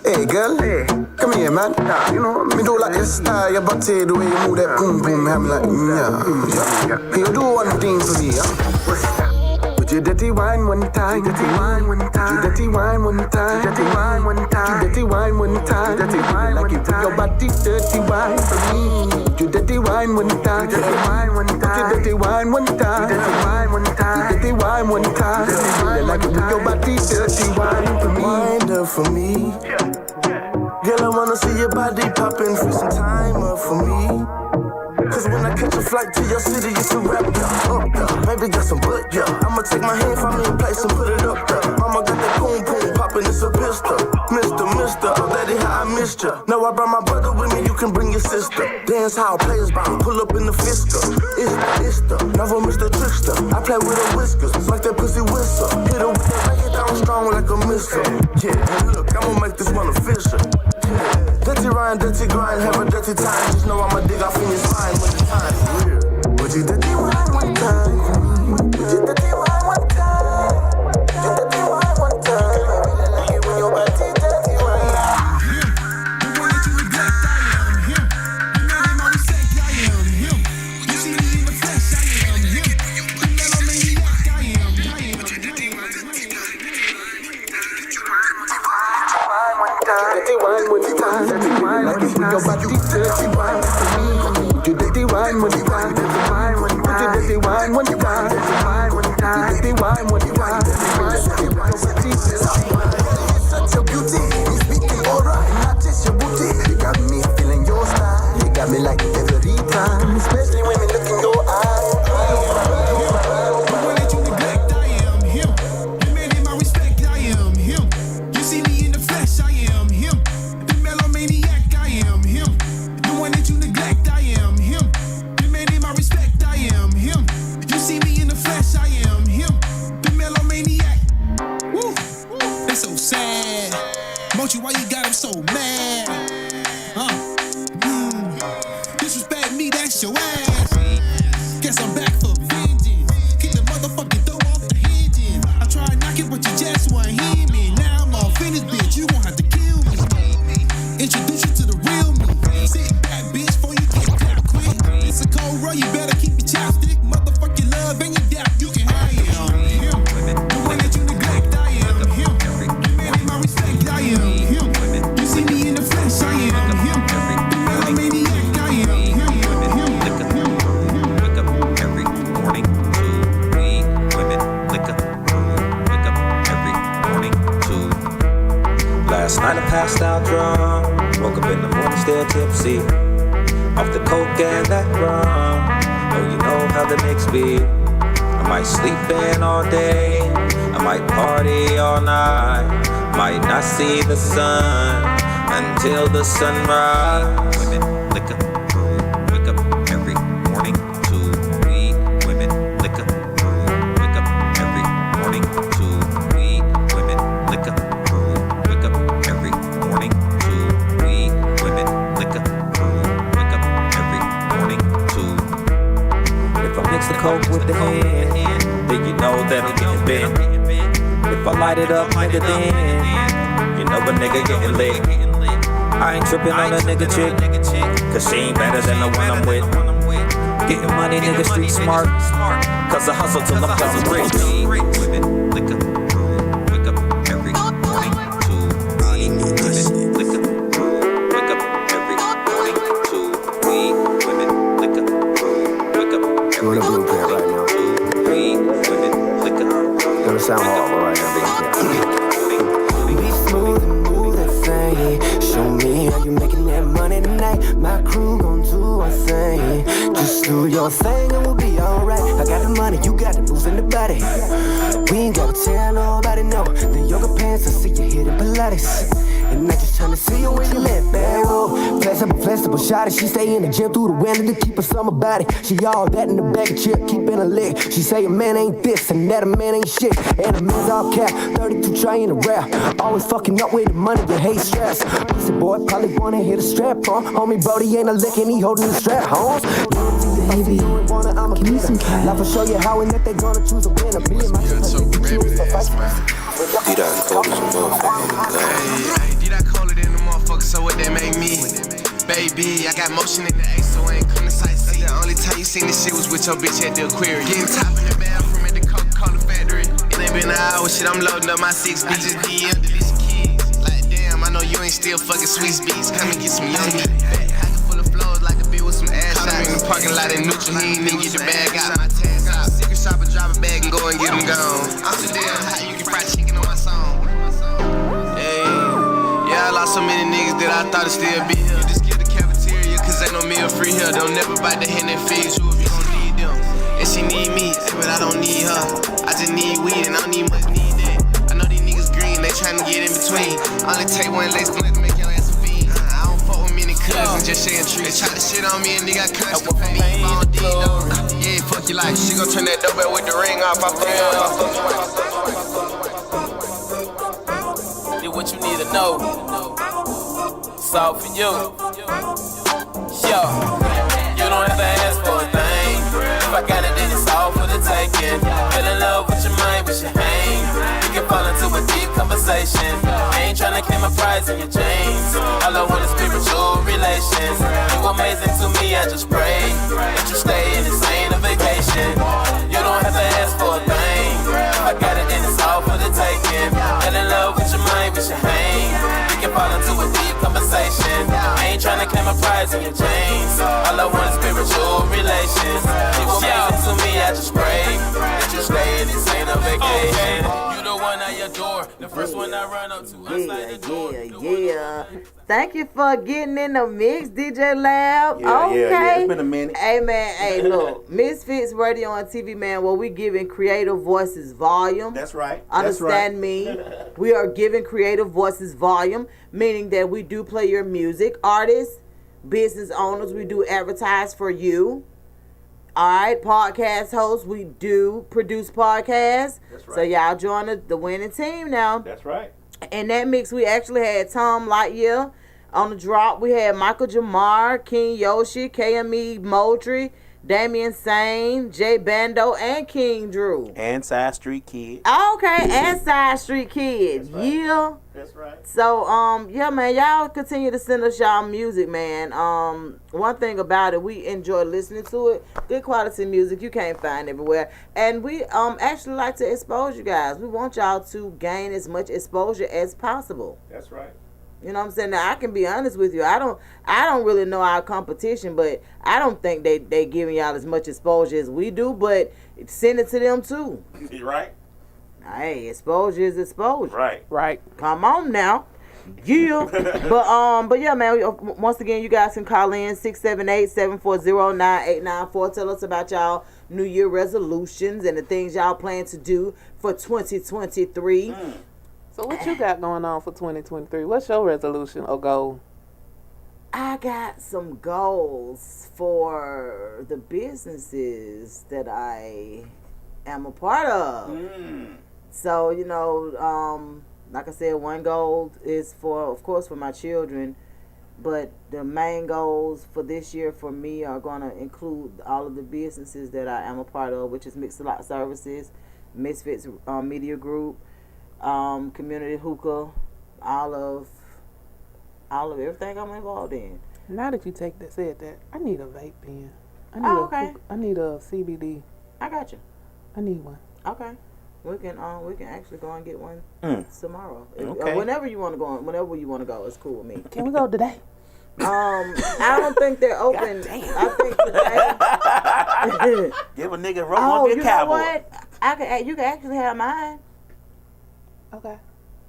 Hey girl, hey, come here man. You know, me do like your style, your body, the way you move that boom boom, have me like, yeah. Can you do one thing for me, Would you dirty wine one time? Dirty wine one time. You dirty wine one time. Dirty wine one time. You dirty wine one time. Dirty wine like you put your body dirty wine for me. You dirty wine one time. Dirty wine one time. You dirty wine one time. Dirty wine one time. You dirty wine one time. Like you put your body dirty wine for me. Wind up for me. Girl, I wanna see your body poppin', free some time up for me. Cause when I catch a flight to your city, you can wrap up, baby got some butt, yeah. I'ma take my hand, find me a place and put it up, Mama got that boom boom poppin', it's a pistol. Mister, oh daddy, how I missed ya. Now I brought my brother with me, you can bring your sister. Dance how players bound, pull up in the fister. It's the, never miss the trickster. I play with her whiskers, like that pussy whistle. Hit her with that record down strong like a missile. Yeah, and look, I'ma make this one official. Dirty Ryan, dirty grind, have a dirty time. Just know I'ma dig off in your spine when the time's real. Would you dirty wine one time for me? Would you dirty wine one time? Would you dirty wine one time? Like it when your body dirty wine. The one that you neglect, I am him. You know that my respect, I am him. You see me in the flesh, I am him. The megalomaniac, I am. Dirty wine when the time, dirty wine like it when your body dirty wine. Would you dirty wine when the time, dirty wine when the time, dirty wine when the time, dirty wine when the time, dirty wine when the time, dirty wine when the time. Such a beauty, you speaking aura, not just your booty. You got me feeling your style, you got me like every time, especially when me look in your eyes. The one that you neglect, I am him. You made him my respect, I am him. You see me in the flesh, I am him. The megalomaniac, I am him. The one that you neglect, I am him. You made him my respect, I am him. You see me in the flesh, I am him. The megalomaniac. Woo, that's so sad. Mochi, why you got him so mad? Disrespect me, that's your ass. Guess I'm back for vengeance. Kick the motherfucking door off the hinges. I tried knocking, but you just won't hear me. Now I'm off in this bitch, you won't have to kill me. Introduce you to the real me. Sit back, bitch, before you get clapped quick. It's a cold road, you better keep your chopstick. Motherfucking love and your dap, you can have it. Him. The one that you neglect, I am him. You made it my respect, I am him. You see me in the flesh, I am him. The megalomaniac, I am him. Wake up every morning to weed, women, liquor. Wake up every morning to. Last night I passed out drunk, woke up in the morning still tipsy. Off the coke and that rum, oh you know how the mix be. I might sleep in all day, I might party all night. Might not see the sun until the sunrise. Women, liquor. Wake up every morning to weed, women, liquor. Wake up every morning to weed, women, liquor. Wake up every morning to weed, women, liquor. Wake up every morning to. If I mix the coke with the hand, then you know that I'm getting bent. If I light it up, nigga, then you know a nigga getting lit. I ain't tripping on a nigga chick, cause she ain't better than the one I'm with. Getting money, nigga, street smart, cause I hustle till I'm fucking rich. Women, liquor. Wake up every morning to weed, women, liquor. Wake up every morning to weed, women, liquor. Wake up every morning to weed, women, liquor. Gonna sound horrible right now. Be smooth and move that thing. Show me how you making that money tonight. My crew gon' do our thing. Just do your thing and we'll be alright. I got the money, you got the moves in the body. We ain't gotta tell nobody no. The yoga pants, I see you hitting Pilates. And I just tryna see you when you let back roll. Flexible shawty, she stay in the gym through the winter to keep her summer body. She all that in the bag of chip, keeping her leg. She say a man ain't this and that a man ain't shit. And a man's all cap, 32 trying to rap. Always fucking up with the money, you hate stress. Pussy boy probably wanna hit a strap on. Homie Brody ain't a lick and he holding the strap, homes. Baby, give me some cash. Now for show you how and that they gonna choose a winner. Me and my Did I call this motherfucker? Hey, did I call it in the motherfucker? So what that make me? Baby, I got motion in the A, so I ain't coming sight see. The only time you seen this shit was with your bitch at the aquarium. Getting top in the bathroom at the Coca-Cola factory. It ain't been an hour, shit, I'm loading up my 6 I just DM delete your keys. Like damn, I know you ain't still fucking Swiss beats. Come and get some young meat. Pocket full of flows like a bitch with some ass shots. In the parking lot in neutral, he ain't even get the bag out. My tags out. Secret shopper, drop a bag and go and get them gone. I'm so damn hot, you can fry chicken on my song. Hey, yeah, I lost so many niggas that I thought it'd still be here. You just get the cafeteria, cause ain't no meal free here. Don't never bite the hand that feeds you if you don't need them. And she need me, but I don't need her. I just need weed and I don't need much need that. I know these niggas green, they tryna get in between. Only take one lace blunt to make your ass a fiend. cousin, just sharing trees. They try to shit on me and they got constipated. Yeah, fuck your life. She gon' turn that doorbell with the ring off. I fuck her off. Did what you need to know. It's all for you. Yo, you don't have to ask for a thing. If I got it, then it's all for the taking. Fell in love with your mind, we should hang. You can fall into a deep conversation. I ain't tryna claim a prize in your chains. All I want is spiritual relations. You amazing to me, I just pray that you stay and this ain't a vacation. You don't have to ask for a thing. If I got it, then it's all for the taking. Fell in love with your mind, we should hang. You can fall into a deep conversation. I ain't tryna claim a prize in your chains. All I want is spiritual relations. You amazing to me, I just pray that you stay and this ain't a vacation. You the one I adore, the first one I run up to. Yeah. Thank you for getting in the mix, DJ Lab. Yeah, it's been a minute. Hey, man, hey, look. Misfits Radio and TV, man, where we giving creative voices volume. That's right. Understand me? We are giving creative voices volume, meaning that we do play your music. Artists, business owners, we do advertise for you. All right, podcast hosts, we do produce podcasts. That's right. So y'all join the winning team now. That's right. In that mix, we actually had Tom Lightyear on the drop. We had Michael Jamar, King Yoshi, KME Moultrie, Damian Sane, Jay Bando, and King Drew. And Side Street Kid. Okay, and Side Street Kid. Right. Yeah. That's right. So, yeah, man, y'all continue to send us y'all music, man. One thing about it, we enjoy listening to it. Good quality music you can't find everywhere. And we actually like to expose you guys. We want y'all to gain as much exposure as possible. That's right. You know what I'm saying? Now, I can be honest with you. I don't really know our competition, but I don't think they giving y'all as much exposure as we do, but send it to them too. You right? Hey, exposure is exposure. Right. Come on now. Yeah. but yeah, man, once again, you guys can call in 678-740-9894. Tell us about y'all New Year resolutions and the things y'all plan to do for 2023. So what you got going on for 2023? What's your resolution or goal? I got some goals for the businesses that I am a part of. So, you know, like I said, one goal is of course, for my children. But the main goals for this year for me are going to include all of the businesses that I am a part of, which is Mix-a-Lot Services, Misfits Media Group, Community Hookah, all of everything I'm involved in. Now that you said that, I need a vape pen. Okay. I need a CBD. I got you. I need one. Okay. We can actually go and get one tomorrow. Okay. Whenever you want to go, it's cool with me. Can we go today? I don't think they're open. I think today. Give a nigga roll one, be a cowboy. Know what? You can actually have mine. Okay.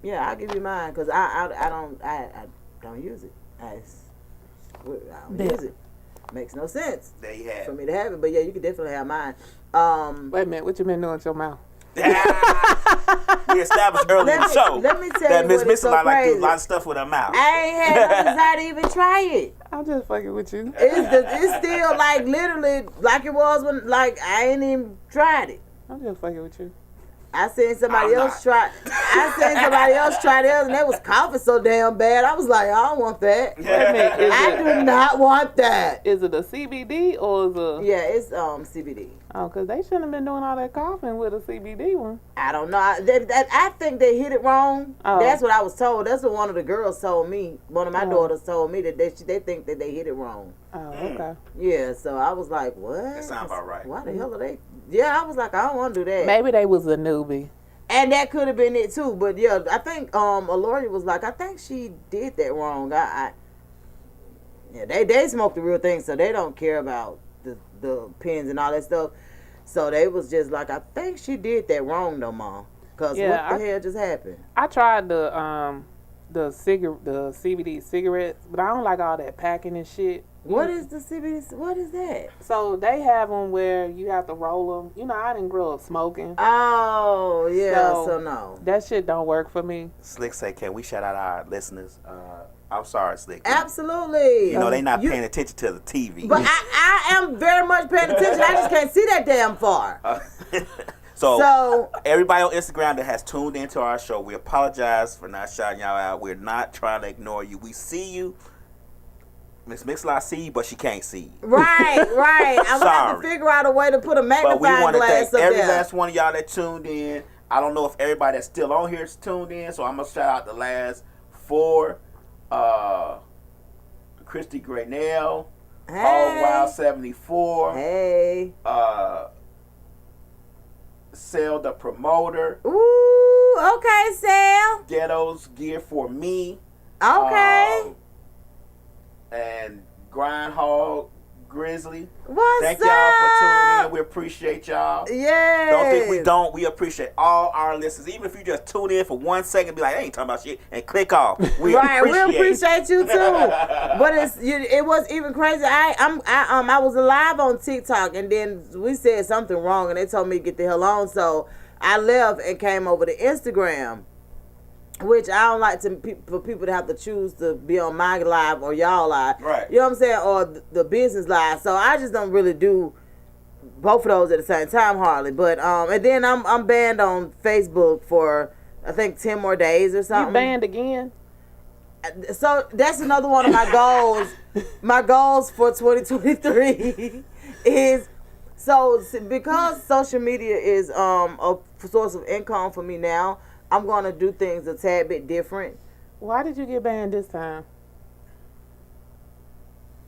Yeah, I'll give you mine because I don't use it. I don't use it. Makes no sense. There you have for me to have it, but yeah, you can definitely have mine. Wait a minute, what you been doing with your mouth? We established earlier in the show let me tell that you Miss what Miss is so like to crazy. do a lot of stuff with her mouth. I ain't had no desire to even try it. I'm just fucking with you. It's still like literally like it was when I ain't even tried it. I'm just fucking with you. I seen somebody else try theirs and they was coughing so damn bad. I was like, I don't want that. Wait a minute, I do not want that. Is it a CBD or is it? Yeah, it's CBD. Oh, because they shouldn't have been doing all that coughing with a CBD one. I don't know. I think they hit it wrong. Oh. That's what I was told. That's what one of the girls told me. One of my daughters told me that they think that they hit it wrong. Oh, okay. Yeah, so I was like, what? That sounds about right. Why the hell are they? Yeah, I was like, I don't want to do that. Maybe they was a newbie. And that could have been it too. But yeah, I think Alori was like, I think she did that wrong. Yeah, they smoke the real thing, so they don't care about the pens and all that stuff. So they was just like, I think she did that wrong though, Mom. Cause what the hell just happened? I tried the CBD cigarettes, but I don't like all that packing and shit. What is the CBD? What is that? So they have them where you have to roll them. You know, I didn't grow up smoking. Oh, yeah, so no. That shit don't work for me. Slick say, can we shout out our listeners? I'm sorry, Slick. Absolutely. You know, they not paying attention to the TV. But I am very much paying attention. I just can't see that damn far. So everybody on Instagram that has tuned into our show, we apologize for not shouting y'all out. We're not trying to ignore you. We see you. Miss Mixlot see you, but she can't see you. Right. I'm going to have to figure out a way to put a magnifying glass up there. But we want to thank every last one of y'all that tuned in. I don't know if everybody that's still on here is tuned in, so I'm going to shout out the last 4. Christy Graynell, Hog Wild 74, Sale the Promoter. Ooh, okay, Sale. Ghetto's Gear for Me. Okay. And Grindhog Grizzly. Thank y'all for tuning in. We appreciate y'all. Yeah. Don't think we don't. We appreciate all our listeners. Even if you just tune in for 1 second, be like, I ain't talking about shit, and click off. We appreciate you too. But it was even crazy. I was live on TikTok, and then we said something wrong, and they told me to get the hell on. So I left and came over to Instagram, which I don't like for people to have to choose to be on my live or y'all live. Right. You know what I'm saying? Or the business live. So I just don't really do both of those at the same time hardly. But and then I'm banned on Facebook for I think 10 more days or something. You banned again? So that's another one of my goals. My goals for 2023 is because social media is a source of income for me now. I'm going to do things a tad bit different. Why did you get banned this time?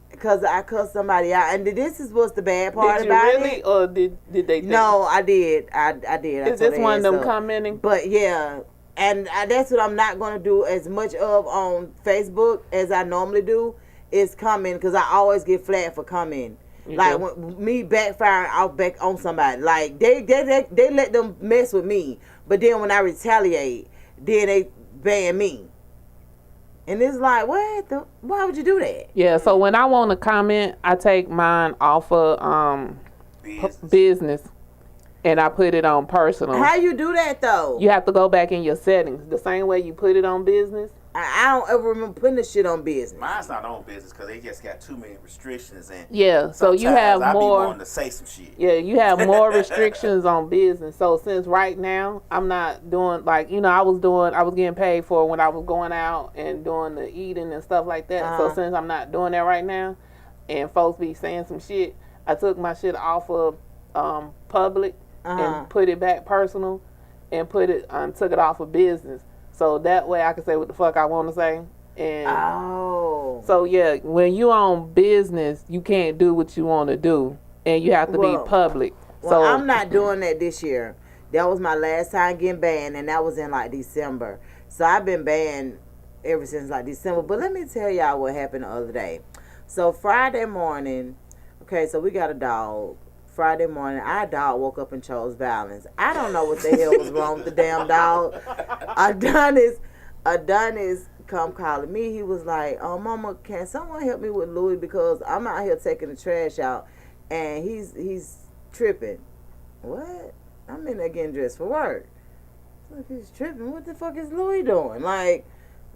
Because I cussed somebody out. And this is what's the bad part about it. Did you really? Or did they think? No, I did. I did. Is this one of them commenting? But yeah. And that's what I'm not going to do as much of on Facebook as I normally do is comment. Because I always get flagged for commenting. Like when me backfiring out back on somebody. Like they let them mess with me. But then when I retaliate, then they ban me. And it's like, why would you do that? Yeah, so when I want to comment, I take mine off of business and I put it on personal. How you do that though? You have to go back in your settings. The same way you put it on business. I don't ever remember putting this shit on business. Mine's not on business because they just got too many restrictions. And yeah, so you have more. I be wanting to say some shit. Yeah, you have more restrictions on business. So since right now I'm not doing I was getting paid for when I was going out and doing the eating and stuff like that. So since I'm not doing that right now, and folks be saying some shit, I took my shit off of public and put it back personal, and took it off of business. So that way I can say what the fuck I want to say. And so yeah, when you on business, you can't do what you want to do, and you have to be public. So I'm not doing that this year. That was my last time getting banned, and that was in December. So I've been banned ever since December. But let me tell y'all what happened the other day. So Friday morning, okay, so we got a dog. Friday morning, our dog woke up and chose violence. I don't know what the hell was wrong with the damn dog. Adonis come calling me. He was like, "Oh, Mama, can someone help me with Louis because I'm out here taking the trash out, and he's tripping." What? I'm in there getting dressed for work. So if he's tripping, what the fuck is Louis doing?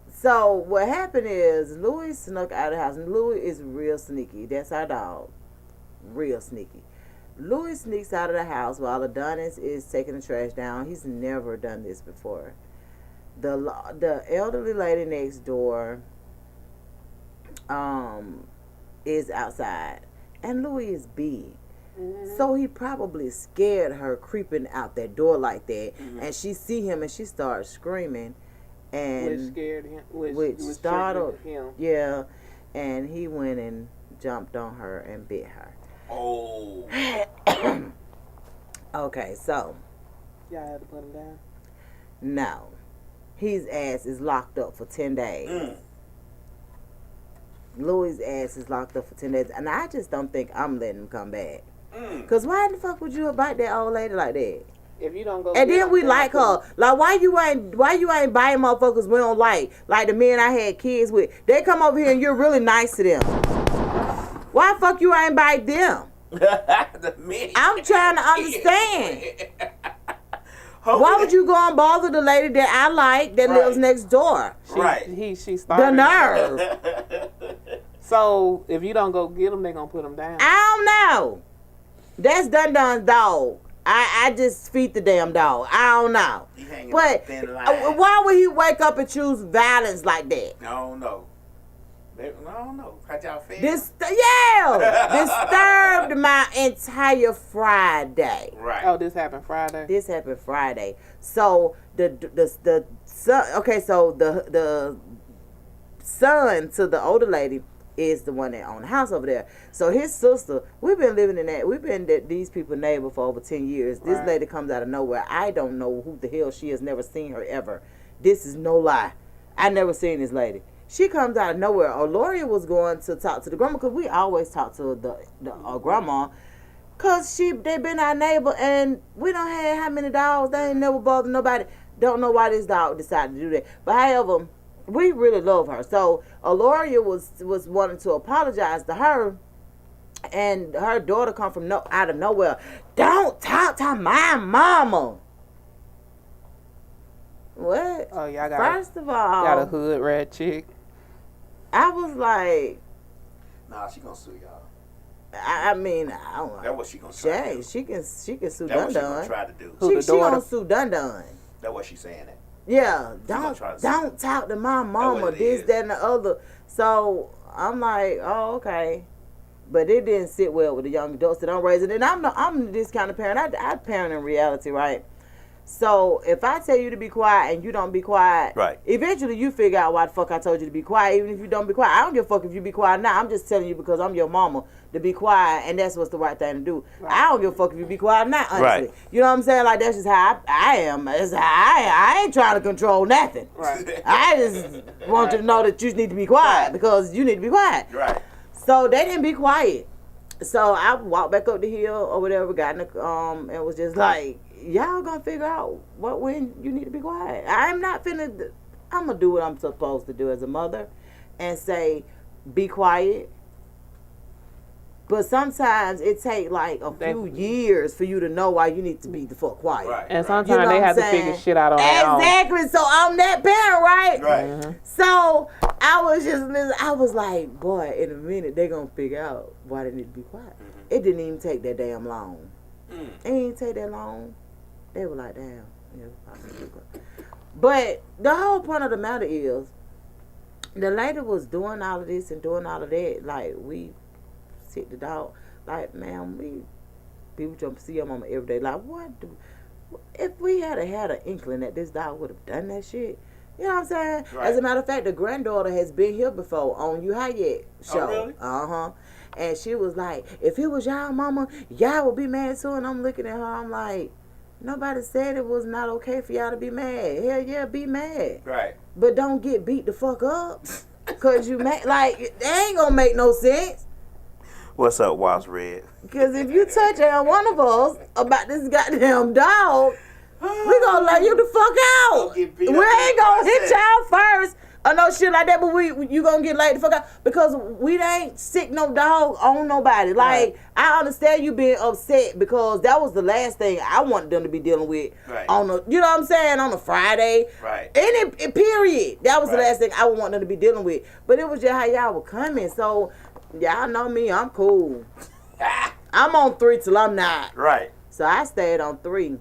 So what happened is Louis snuck out of the house, and Louis is real sneaky. That's our dog, real sneaky. Louis sneaks out of the house while Adonis is taking the trash down. He's never done this before. The elderly lady next door is outside, and Louis is big. Mm-hmm. So he probably scared her creeping out that door like that, and she see him and she starts screaming, and which scared him, which startled him. Yeah, and he went and jumped on her and bit her. Oh. Okay, so. Y'all had to put him down? No. His ass is locked up for 10 days. Louis' ass is locked up for 10 days. And I just don't think I'm letting him come back. Because why the fuck would you bite that old lady like that? If you don't go. And then we like her. Like, why you ain't biting motherfuckers we don't like? Like the men I had kids with. They come over here and you're really nice to them. Why the fuck you ain't bite them? I'm trying to understand. Why would you go and bother the lady that I like that lives next door? She started. The nerve. So if you don't go get them, they gonna put them down. I don't know. That's Dun-Dun's dog. I just feed the damn dog. I don't know. But why would he wake up and choose violence like that? I don't know. I don't know. How y'all feel? Disturbed my entire Friday. Right. Oh, this happened Friday. This happened Friday. So the son. Okay, so the son to the older lady is the one that owned the house over there. So his sister, we've been living in that. We've been these people's neighbor for over 10 years. This lady comes out of nowhere. I don't know who the hell she has. Never seen her ever. This is no lie. I never seen this lady. She comes out of nowhere. Loria was going to talk to the grandma because we always talk to the grandma because they been our neighbor and we don't have how many dogs. They ain't never bothered nobody. Don't know why this dog decided to do that. But however, we really love her. So Loria was wanting to apologize to her, and her daughter come from out of nowhere. Don't talk to my mama. What? Oh, y'all got First of all, got a hood rat chick. I was like, nah, she gonna sue y'all. I mean, I don't know. That's what she gonna try to do. She can sue That's Dun what she Dun. gonna try to do. She gonna sue Dun Dun. That's what she's saying. That. Yeah, don't talk to my mama, this, that, and the other. So I'm like, oh, okay. But it didn't sit well with the young adults that I'm raising. And I'm this kind of parent. I parent in reality, right? So if I tell you to be quiet and you don't be quiet, right, eventually you figure out why the fuck I told you to be quiet, even if you don't be quiet. I don't give a fuck if you be quiet now. I'm just telling you because I'm your mama to be quiet, and that's what's the right thing to do. Right. I don't give a fuck if you be quiet now, honestly. Right. You know what I'm saying? Like, that's just how I am. It's how I ain't trying to control nothing. Right. I just want you to know that you need to be quiet because you need to be quiet. Right. So they didn't be quiet. So I walked back up the hill or whatever, got in the, and was just like, y'all gonna figure out when you need to be quiet. I'm not finna, I'm gonna do what I'm supposed to do as a mother and say, be quiet. But sometimes it take like a few years for you to know why you need to be the fuck quiet. Right. And sometimes they have to figure shit out on their own. Exactly. So I'm that parent, right? Right. Mm-hmm. So I was like, boy, in a minute they gonna figure out why they need to be quiet. Mm-hmm. It didn't even take that damn long. It didn't take that long. They were like, damn. But the whole point of the matter is, the lady was doing all of this and doing all of that. Like, we sit the dog. Like, man, people jump to see your mama every day. Like, if we had an inkling that this dog would have done that shit, you know what I'm saying? Right. As a matter of fact, the granddaughter has been here before on You How Yet show. Oh, really? Uh-huh. And she was like, if it was y'all mama, y'all would be mad too. And I'm looking at her, I'm like, nobody said it was not okay for y'all to be mad. Hell yeah, be mad. Right. But don't get beat the fuck up. Because you mad. Like, that ain't gonna make no sense. What's up, Watts Red? Because if you touch on one of us about this goddamn dog, we gonna let you the fuck out. We ain't gonna hit y'all first or no shit like that, but you gonna get laid the fuck out because we ain't sick no dog on nobody. Like, right. I understand you being upset because that was the last thing I wanted them to be dealing with on the, you know what I'm saying, on a Friday. Right. Any period. That was the last thing I would want them to be dealing with. But it was just how y'all were coming. So y'all know me, I'm cool. I'm on 3 till I'm not. Right. So I stayed on 3.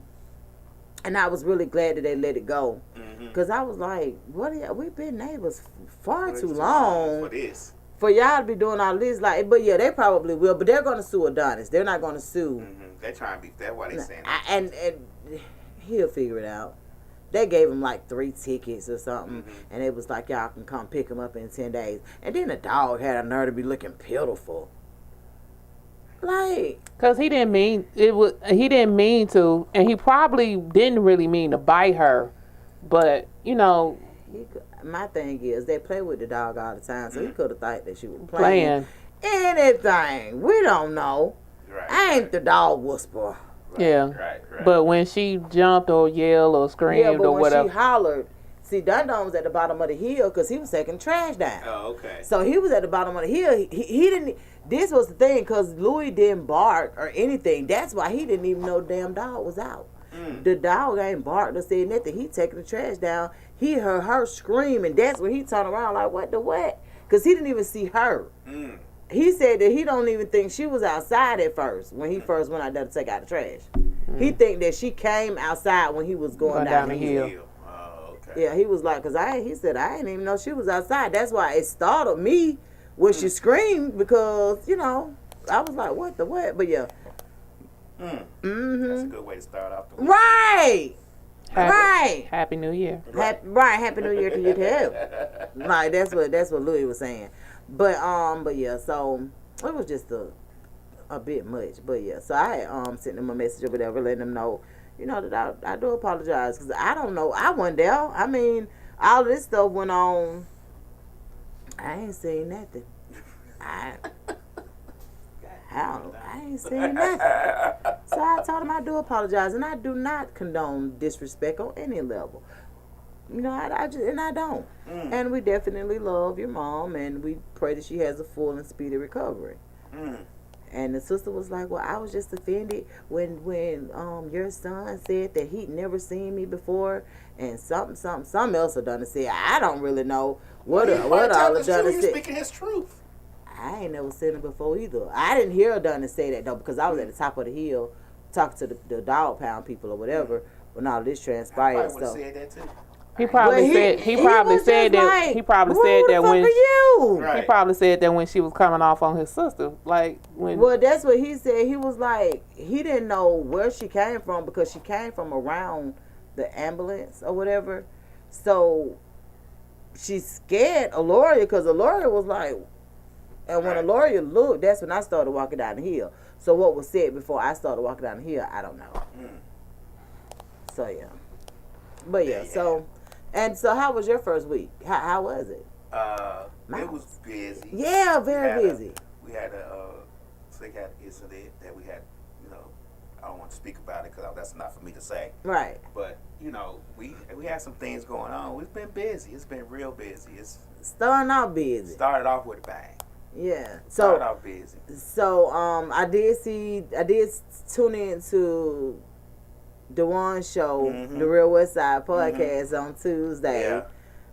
And I was really glad that they let it go. Because I was like, we've been neighbors far too long for this. For y'all to be doing all this. Like, but yeah, they probably will. But they're going to sue Adonis. They're not going to sue. They're trying to be, that's why they're saying that. And he'll figure it out. They gave him like 3 tickets or something. And it was like, y'all can come pick him up in 10 days. And then the dog had a nerve to be looking pitiful. Like, cause he didn't mean to, and he probably didn't really mean to bite her, but you know. My thing is, they play with the dog all the time, so he could have thought that she was playing anything. We don't know. Right, I ain't the dog whisperer. Yeah. Right. But when she jumped or yelled or screamed or whatever, when she hollered. See, Dun Dun was at the bottom of the hill because he was taking trash down. Oh, okay. So he was at the bottom of the hill. He didn't. This was the thing because Louis didn't bark or anything. That's why he didn't even know the damn dog was out. The dog ain't barked or said nothing. He taking the trash down. He heard her scream, and that's when he turned around like, what the what? Because he didn't even see her. He said that he don't even think she was outside at first when he first went out there to take out the trash. He think that she came outside when he was going down the hill. Oh, okay. Yeah, he was like, because he said, I didn't even know she was outside. That's why it startled me when she screamed because, you know, I was like, what the what? But yeah. That's a good way to start off the week. Right. Right. Happy New Year. Happy New Year to you too. Like that's what Louis was saying. But yeah, so it was just a bit much. But yeah, so I had sent them a message or whatever, letting them know, you know, that I do apologize because I don't know. I wasn't there. I mean, all this stuff went on. I ain't seen nothing. I ain't seen nothing. So I told him I do apologize, and I do not condone disrespect on any level. You know, I don't. And we definitely love your mom, and we pray that she has a full and speedy recovery. And the sister was like, well, I was just offended when your son said that he'd never seen me before, and something else Adonna said. I don't really know what all Adonna said. He's speaking his truth. I ain't never seen it before either. I didn't hear Adonna say that though because I was at the top of the hill talking to the dog pound people or whatever when all this transpired. I would have said that too. He probably said that when she was coming off on his sister, like when. Well, that's what he said. He was like he didn't know where she came from because she came from around the ambulance or whatever. So she scared Aloria because Aloria was like, and when Aloria looked, that's when I started walking down the hill. So what was said before I started walking down the hill, I don't know. So yeah, but yeah, so. And so, how was your first week? How was it? It was busy. Yeah, very busy. We had a incident that we had. You know, I don't want to speak about it because that's not for me to say. Right. But you know, we had some things going on. We've been busy. It's been real busy. It's starting off busy. Started off with a bang. Yeah. Started off busy. So I did tune into Dewan's show, the Real Westside podcast on Tuesday. Yeah.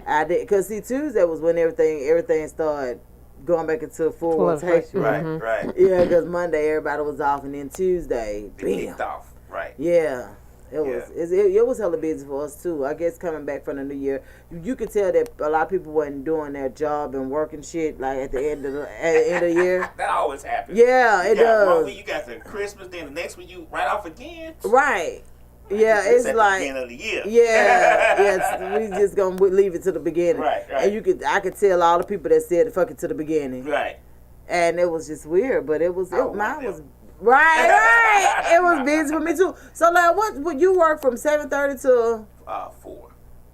I did because Tuesday was when everything started going back into full rotation. Right. Yeah, because Monday everybody was off, and then Tuesday, it kicked off. Right. Yeah. It was hella busy for us too. I guess coming back from the new year, you could tell that a lot of people wasn't doing their job and working shit like at the end of the year. That always happens. Yeah, it does. One week you got the Christmas, then the next week you right off again. Right. Yeah, it's like the beginning of the year. Yeah, we just gonna leave it to the beginning. Right. And I could tell all the people that said fuck it to the beginning. Right. And it was just weird, but mine was right. It was busy for me too. So like, what you work from 7:30 to 4.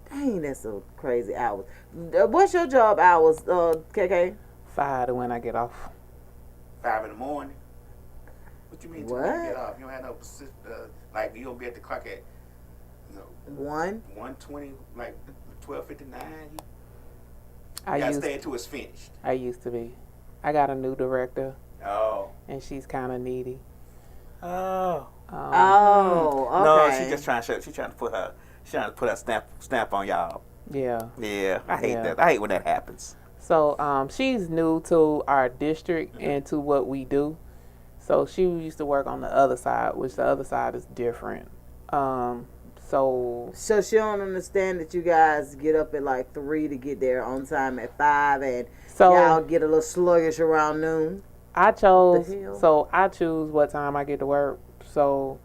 Dang, that's so crazy hours. What's your job hours, KK? 5 to when I get off. 5 in the morning. What you mean? What? When you get off? You don't have no like you don't be at the clock at 1:20, like 12:59. You gotta stay until it's finished. I used to be. I got a new director. Oh. And she's kind of needy. Oh. Okay. No, she's just trying to put her stamp on y'all. Yeah. Yeah. I hate that. I hate when that happens. So she's new to our district and to what we do. So she used to work on the other side, which the other side is different. So she don't understand that you guys get up at like 3 to get there on time at 5, and y'all get a little sluggish around noon. I choose what time I get to work. So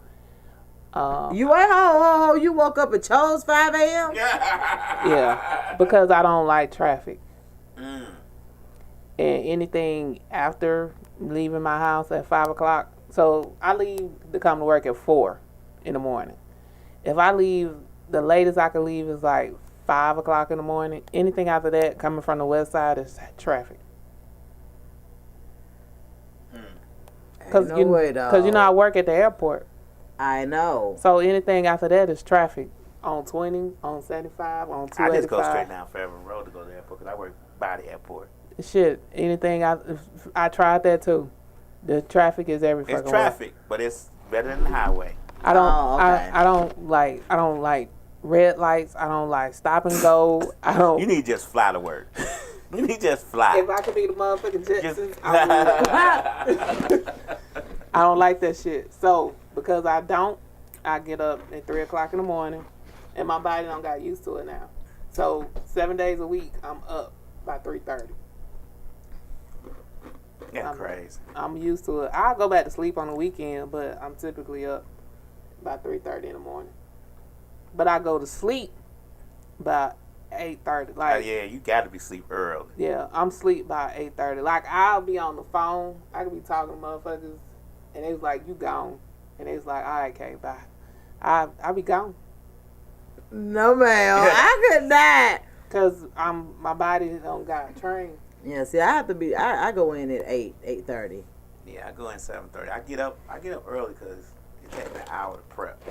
you wait, you woke up and chose 5 a.m. Yeah, because I don't like traffic. And anything after leaving my house at 5 o'clock. So I leave to come to work at 4 in the morning. If I leave, the latest I can leave is like 5 o'clock in the morning. Anything after that coming from the west side is traffic. Because you know I work at the airport. I know. So anything after that is traffic. On 20, on 75, on 285. I just go straight down Fairview Road to go to the airport because I work by the airport. Shit, anything I tried that too. The traffic is every fucking It's traffic, but it's better than the highway. I don't. Oh, okay. I don't like red lights. I don't like stop and go. I don't. You need to just fly to work. You need to just fly. If I could be the motherfucking Jetsons, I would. I don't like that shit. So because I get up at 3 o'clock in the morning, and my body don't got used to it now. So 7 days a week, I'm up by 3:30. That's crazy. I'm used to it. I'll go back to sleep on the weekend, but I'm typically up by 3:30 in the morning. But I go to sleep by 8:30. Like, yeah, you got to be sleep early. yeah, I'm sleep by 8:30. Like, I'll be on the phone. I could be talking to motherfuckers, and they was like, you gone. And they was like, all right, okay, bye. I'll be gone. No, ma'am. I could not. Because my body don't got trained. Yeah, see, I have to be, I go in at 8:30. Yeah, I go in 7:30. I get up early because it takes me an hour to prep.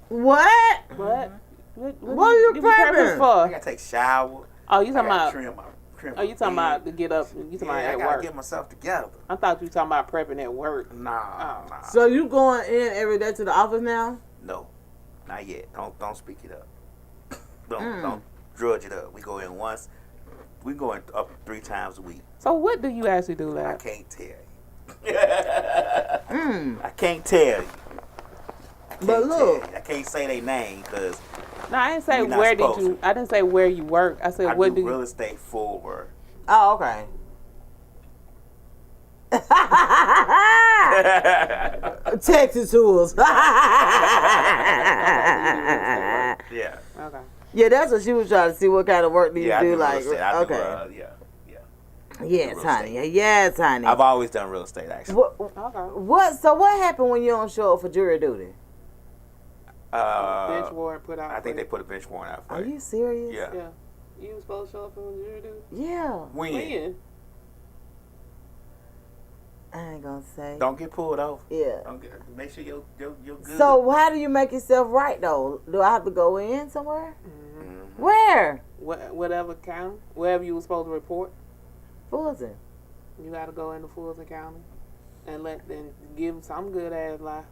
What? What? What are you prepping for? I gotta take a shower. Oh, you talking about? Trim Oh, you talking about to get up? You talking about I at gotta work? get myself together. I thought you were talking about prepping at work. Nah. So you going in every day to the office now? No, not yet. Don't speak it up. Don't drudge it up. We go in once. We go in up 3 times a week. So what do you actually do, I lad? can't tell you. I can't tell you. But look, I can't say their name because No, I didn't say You're not where did supposed you. I didn't say where you work. I said I what do do real you. estate forward. oh, okay. Texas tools. Yeah. Okay. Yeah, that's what she was trying to see. What kind of work do you Yeah, I do? do Like, real estate. I do, okay. yeah. Yes, real honey. estate. Yes, honey. I've always done real estate actually. What? So what happened when you don't show up for jury duty? Bench warrant put out. I think they put a bench warrant out for Are it. you serious? Yeah. Yeah. You was supposed to show up for jury duty. Yeah. When? I ain't gonna say. Don't get pulled over. Yeah. Make sure you're good. So how do you make yourself right though? Do I have to go in somewhere? Mm-hmm. Where? Whatever county, wherever you were supposed to report. Fulton. You got to go into Fulton County and give some good ass lie.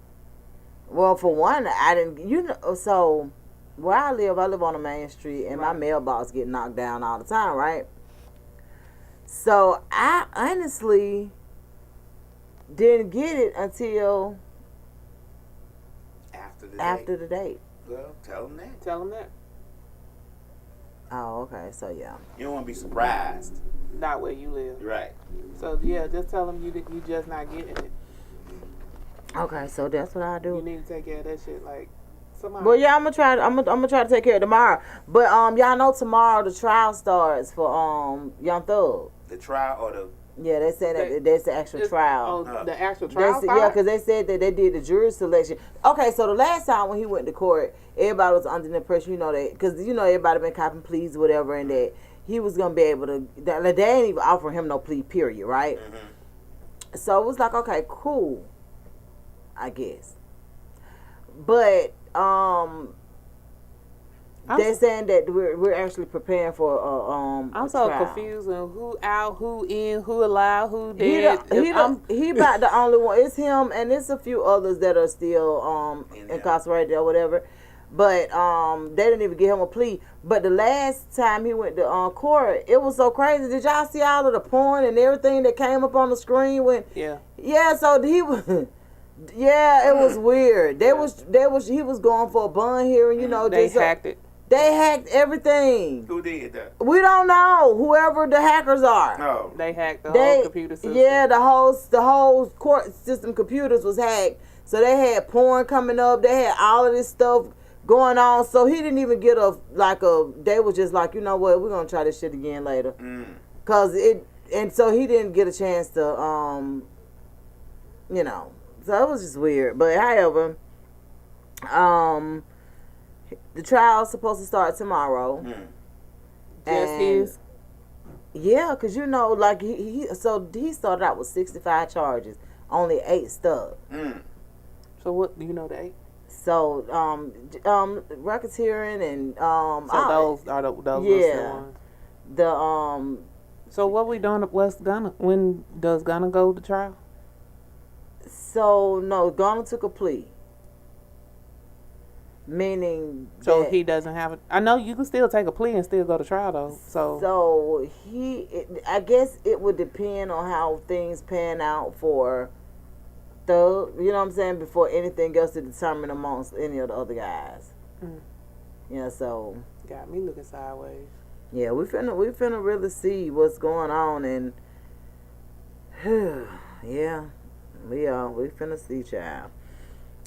Well, for one, I didn't. You know, so where I live on a main street, and my mailbox get knocked down all the time, right? So I honestly didn't get it until after the date. Well, tell them that. Tell them that. Oh, okay. So yeah. You don't want to be surprised. Not where you live. Right. So yeah, just tell them you just not getting it. Okay, so that's what I do. You need to take care of that shit like somehow. Well, yeah, I'm gonna try. I'm gonna try to take care of it tomorrow. But y'all know tomorrow the trial starts for Young Thug. The trial or the. Yeah, they said that that's the actual trial. Oh, the actual trial. Yeah, because they said that they did the jury selection. Okay, so the last time when he went to court, everybody was under the impression, because everybody been copping pleas or whatever, and that he was gonna be able to. They didn't even offer him no plea, period, right? Mm-hmm. So it was like, okay, cool, I guess. But they're saying that we're actually preparing for I'm so trial. confused on who out, who in, who alive, who dead. He about the only one. It's him and it's a few others that are still incarcerated or whatever. But they didn't even give him a plea. But the last time he went to court, it was so crazy. Did y'all see all of the porn and everything that came up on the screen when? Yeah. So he was. Yeah, it was weird. He was going for a bond hearing. They hacked it. They hacked everything. Who did that? We don't know. Whoever the hackers are. No. They hacked the whole computer system. Yeah, the whole court system computers was hacked. So they had porn coming up. They had all of this stuff going on. So he didn't even get they was just like, you know what, we're going to try this shit again later. And so he didn't get a chance to, so it was just weird. But however, the trial's supposed to start tomorrow. Just his? Yeah, because he started out with 65 charges. Only 8 stuck. So what do you know the 8? So racketeering and so those are the ones. So what we doing? When does Gunna go to trial? So no, Gunna took a plea. Meaning So that, he doesn't have. I know you can still take a plea and still go to trial though. So I guess it would depend on how things pan out for Thug. You know what I'm saying? Before anything else is determined amongst any of the other guys. Yeah. So got me looking sideways. yeah, we finna really see what's going on, and yeah, we finna see, child.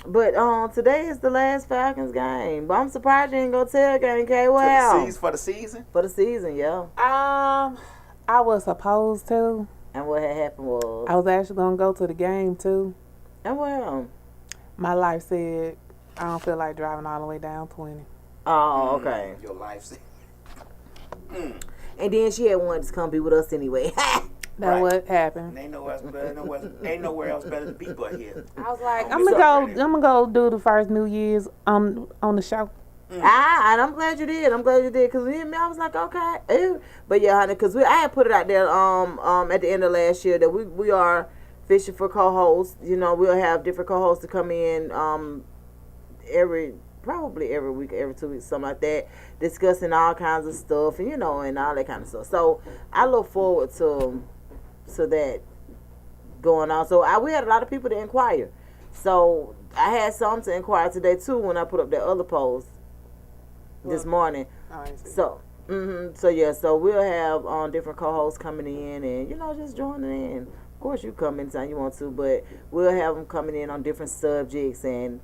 But today is the last Falcons game. But I'm surprised you ain't go tell Game K. Well, For the season? For the season, yeah. I was supposed to. And what had happened was I was actually gonna go to the game too. And well, my life said I don't feel like driving all the way down 20. Oh, okay. Your life said. And then she had wanted to come be with us anyway. That's what happened. Ain't nowhere else better to be but here. I was like, I'm gonna go do the first New Year's on the show. And I'm glad you did. Because me and me, I was like, okay. Ew. But yeah, honey, because I had put it out there at the end of last year that we are fishing for co-hosts. You know, we'll have different co-hosts to come in probably every week, every 2 weeks, something like that, discussing all kinds of stuff and, you know, and all that kind of stuff. So I look forward to that going on. So we had a lot of people to inquire. So I had some to inquire today too when I put up that other post this morning. So so we'll have different co-hosts coming in and, you know, just joining in. Of course you come anytime you want to, but we'll have them coming in on different subjects and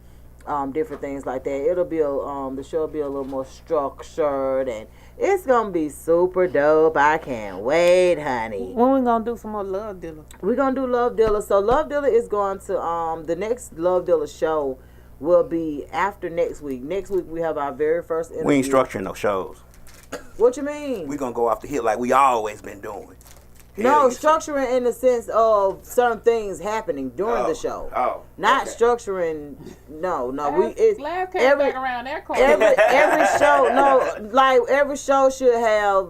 different things like that. It'll be the show will be a little more structured and it's gonna be super dope. I can't wait, honey. When we gonna do some more Love Dealer? We're gonna do Love Dealer. So Love Dealer is going to the next Love Dealer show will be after next week. Next week we have our very first interview. We ain't structuring no shows. What you mean? We gonna go off the hit like we always been doing. No, structuring in the sense of certain things happening during the show. Not structuring. No. Last came back around that corner. Every show. No, like every show should have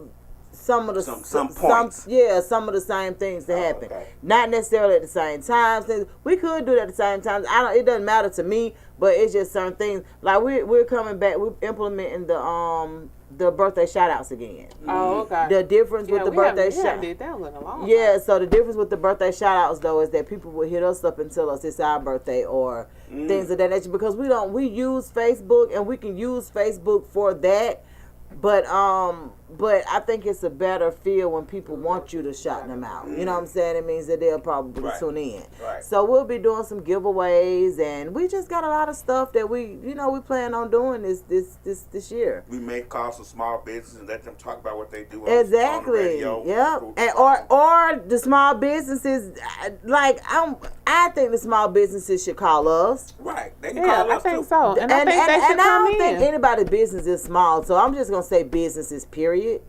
some of the some points. Some of the same things to happen. Okay. Not necessarily at the same time. We could do it at the same time. It doesn't matter to me, but it's just certain things. Like we're coming back. We're implementing the birthday shout outs again. Oh, okay. The difference with the birthday shout outs. So the difference with the birthday shout outs though is that people will hit us up and tell us it's our birthday or things of that nature, because we use Facebook and we can use Facebook for that. But I think it's a better feel when people want you to shout them out. You know what I'm saying? It means that they'll probably tune in. Right. So we'll be doing some giveaways, and we just got a lot of stuff that we plan on doing this year. We may call some small businesses and let them talk about what they do. Exactly. On the radio. Yep. And or the small businesses, I think the small businesses should call us. Right. They can call us. I think so. And I think they should come in. I don't think anybody's business is small, so I'm just gonna say businesses, period,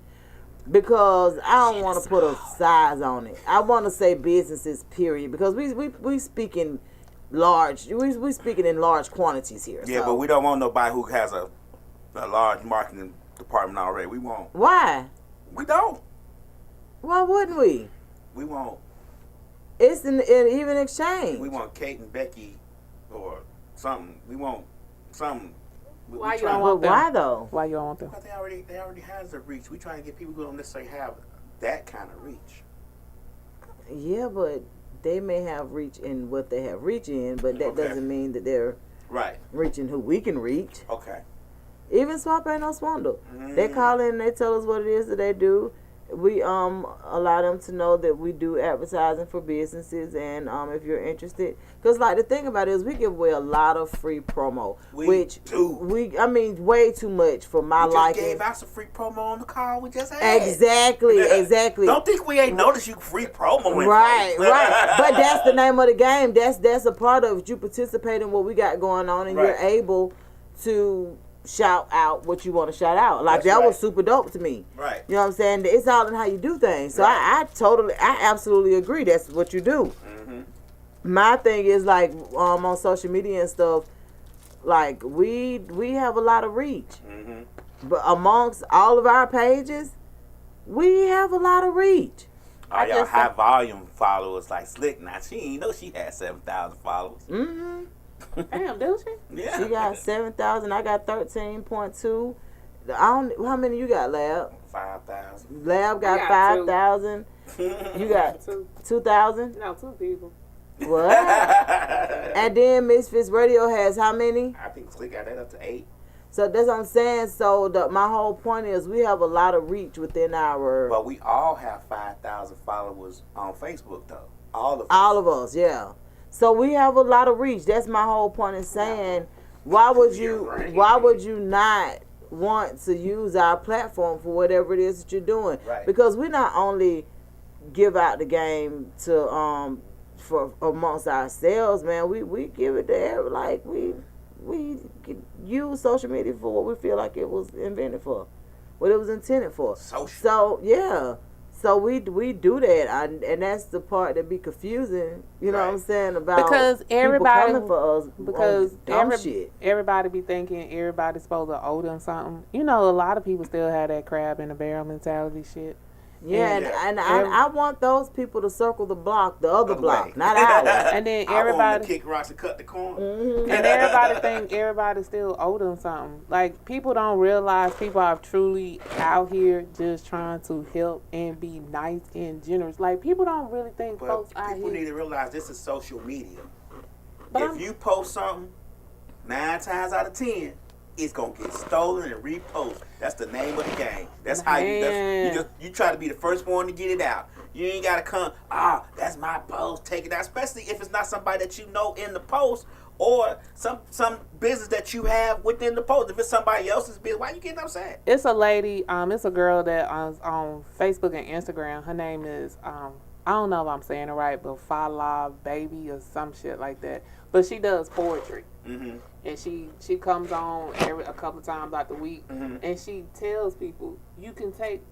because I don't want to put a size on it. I want to say businesses, period, because we speaking large. We speaking in large quantities here. Yeah, so. But we don't want nobody who has a large marketing department already. We won't. Why? We don't. Why wouldn't we? We won't. It's an even exchange. We want Kate and Becky or something. We want something. Why you don't want them? Why though? Why you don't want them? Because they already has the reach. We trying to get people who don't necessarily have that kind of reach. Yeah, but they may have reach in what they have reach in, but that doesn't mean that they're reaching who we can reach. Okay. Even Swap Ain't No Swindle. They call in and they tell us what it is that they do. We allow them to know that we do advertising for businesses, and if you're interested, because like the thing about it is we give away a lot of free promo, way too much for my liking. We just gave out some free promo on the call we just had. Exactly. Don't think we ain't noticed you free promo. Right. But that's the name of the game. That's a part of it. You participate in what we got going on, and you're able to shout out what you want to shout out. Like that was super dope to me. Right. You know what I'm saying? It's all in how you do things. So I absolutely agree. That's what you do. Mm-hmm. My thing is like on social media and stuff, like we have a lot of reach. Mm-hmm. But amongst all of our pages, we have a lot of reach. All y'all high volume followers like Slick. Now she ain't know she had 7,000 followers. Mm-hmm. Damn, do she? Yeah. She got 7,000. I got 13.2. How many you got, Lab? 5,000. Lab got I got 5,000. You got 2,000. No, 2 people. What? And then Misfits Radio has how many? I think we got that up to 8. So that's what I'm saying. So my whole point is we have a lot of reach within our. But we all have 5,000 followers on Facebook, though. All of us, yeah. So we have a lot of reach. That's my whole point in saying, why would you not want to use our platform for whatever it is that you're doing? Right. Because we not only give out the game to for amongst ourselves, man. We give it to every, we use social media for what we feel like it was invented for, what it was intended for. So yeah. So we do that, and that's the part that be confusing. You know what I'm saying about because everybody people coming for us dumb shit. Everybody be thinking everybody's supposed to owe them something. You know, a lot of people still have that crab in the barrel mentality shit. Yeah, and I want those people to circle the block, the other block, not ours. And then I want everybody to kick rocks and cut the corn. Mm-hmm. And everybody think everybody still owe them something. Like, people don't realize people are truly out here just trying to help and be nice and generous. Like, people don't really think folks out people here. need to realize this is social media. But if you post something, 9 times out of 10, it's gonna get stolen and reposted. That's the name of the game. That's how you try to be the first one to get it out. You ain't gotta come, that's my post, take it out. Especially if it's not somebody that you know in the post or some business that you have within the post. If it's somebody else's business, why you getting upset? It's a lady, it's a girl that on Facebook and Instagram. Her name is, I don't know if I'm saying it right, but Fala Baby or some shit like that. But she does poetry. Mm-hmm. And she comes on a couple of times out the week, and she tells people you can take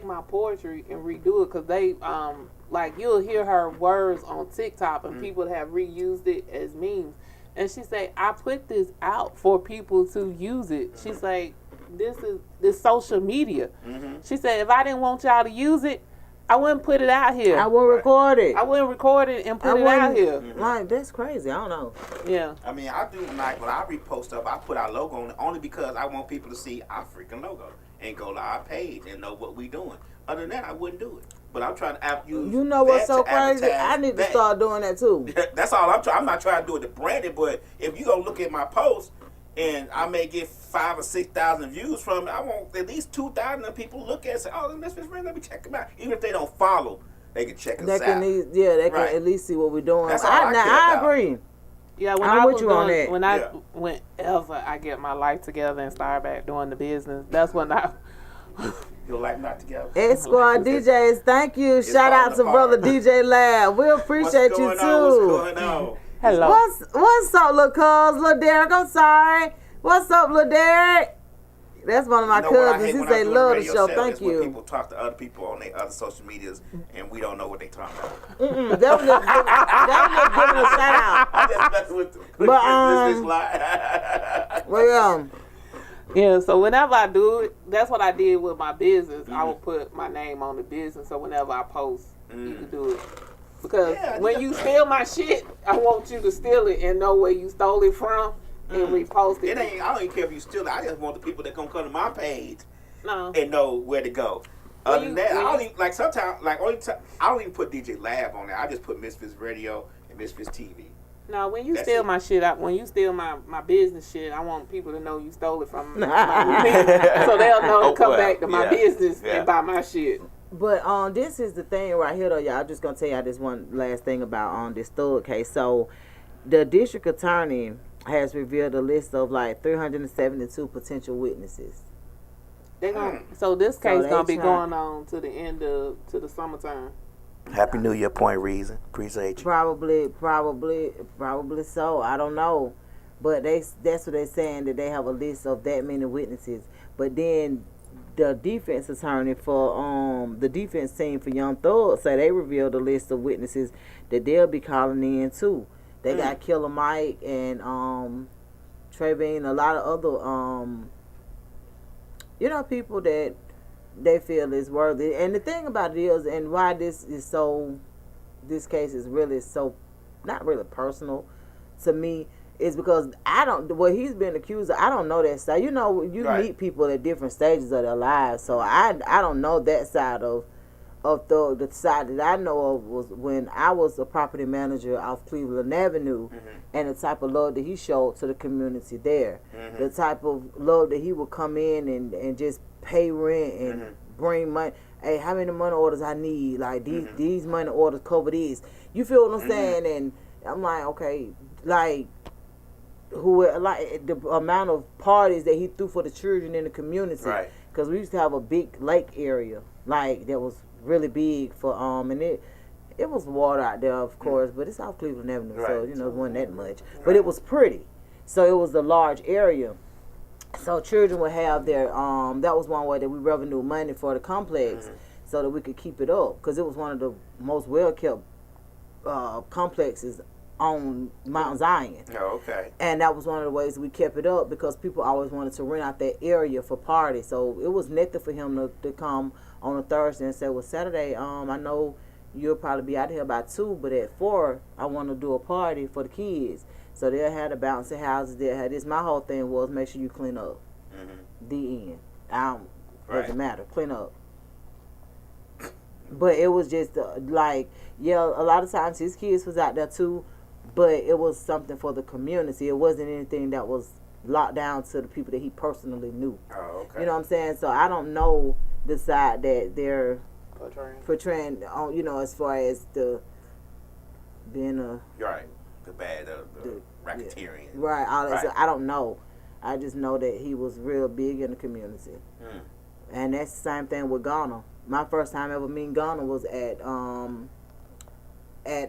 my poetry and redo it, because they like, you'll hear her words on TikTok and people have reused it as memes. And she say, I put this out for people to use it. She's like, this social media. She said, if I didn't want y'all to use it, I wouldn't put it out here. I wouldn't record it. I wouldn't record it and put it out here. Like, that's crazy. I don't know. Yeah. I mean, I do, like, when I repost stuff, I put our logo on it only because I want people to see our freaking logo and go to our page and know what we doing. Other than that, I wouldn't do it. But I'm trying to use. You know what's so crazy? I need to start doing that too. That's all I'm trying. I'm not trying to do it to brand it, but if you go look at my post and I may get 5,000 or 6,000 views from it, I want at least 2,000 people look at it and say, oh, Misfits Radio, let me check them out. Even if they don't follow, they can check us out. They can at least see what we're doing. That's all I agree. Yeah, whenever I get my life together and start back doing the business, that's when I. Your life not together. X Squad DJs, thank you. Shout out to brother DJ Lab. We appreciate you too. What's going on? Hello. What's up, little cuz, little Derek? I'm sorry. What's up, little Derek? That's one of my cousins. He say love the show. Thank you. When people talk to other people on their other social medias and we don't know what they talking about. That was just giving a shout out. I just messing with them. Yeah, so whenever I do it, that's what I did with my business. I would put my name on the business, so whenever I post, you can do it. Because when you steal my shit, I want you to steal it and know where you stole it from and repost it. I don't even care if you steal it. I just want the people that gonna come to my page and know where to go. Other than that, I don't even, like, sometimes, like, I don't even put DJ Lab on there. I just put Misfits Radio and Misfits TV. No, when you steal my shit, when you steal my business shit, I want people to know you stole it from my so they'll know to come back to my business and buy my shit. But this is the thing right here, though, y'all. I'm just gonna tell y'all this one last thing about this Thug case. So, the district attorney has revealed a list of like 372 potential witnesses. So this case gonna be going on to the end of the summertime. Happy New Year, Point Reason. Appreciate you. Probably so. I don't know, but that's what they're saying, that they have a list of that many witnesses. But then the defense attorney for the defense team for Young Thug say they revealed a list of witnesses that they'll be calling in too. They got Killer Mike and Trey Bean, a lot of other people that they feel is worthy. And the thing about it is, and why this case is really so not really personal to me, is because what he's been accused of, I don't know that side. You know, you meet people at different stages of their lives, so I don't know that side of the side that I know of was when I was a property manager off Cleveland Avenue, and the type of love that he showed to the community there, the type of love that he would come in and just pay rent and bring money. Hey, how many money orders I need? Like these money orders cover these. You feel what I'm saying? And I'm like, okay, like the amount of parties that he threw for the children in the community. Right. Because we used to have a big lake area, like that was really big for and it was water out there, of course, but it's off Cleveland Avenue, so it wasn't that much. But it was pretty, so it was a large area. So children would have their that was one way that we revenue money for the complex, so that we could keep it up, because it was one of the most well kept complexes on Mount Zion. Oh, okay. And that was one of the ways we kept it up, because people always wanted to rent out that area for parties. So it was nothing for him to come on a Thursday and say, well, Saturday, I know you'll probably be out here by 2, but at 4, I want to do a party for the kids. So they'll have the bouncy houses, they'll have this. My whole thing was make sure you clean up. The end. Doesn't matter. Clean up. But it was just a lot of times his kids was out there too, but it was something for the community. It wasn't anything that was locked down to the people that he personally knew. Oh, okay. You know what I'm saying? So I don't know the side that they're portraying on, as far as the being a the bad the racketeering. Right, all that. So I don't know. I just know that he was real big in the community. And that's the same thing with Ghana. My first time ever meeting Ghana was at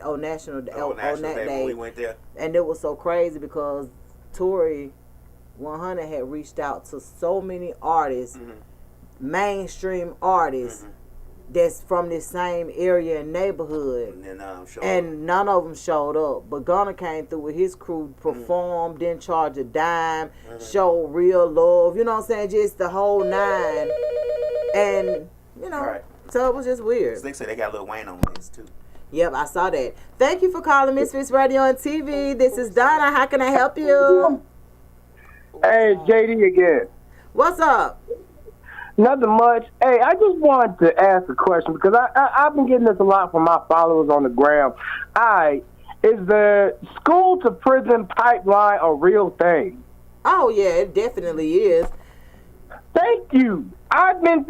Old National Day. We went there. And it was so crazy because Tory 100 had reached out to so many artists, mainstream artists, that's from this same area and neighborhood. And none of them showed up. But Ghana came through with his crew, performed, didn't charge a dime, showed real love. You know what I'm saying? Just the whole 9. And, so it was just weird. So they say they got Lil Wayne on this too. Yep, I saw that. Thank you for calling Misfits Radio and TV. This is Donna. How can I help you? Hey, JD again. What's up? Nothing much. Hey, I just wanted to ask a question, because I've been getting this a lot from my followers on the gram. Is the school to prison pipeline a real thing? Oh, yeah, it definitely is. Thank you. I've been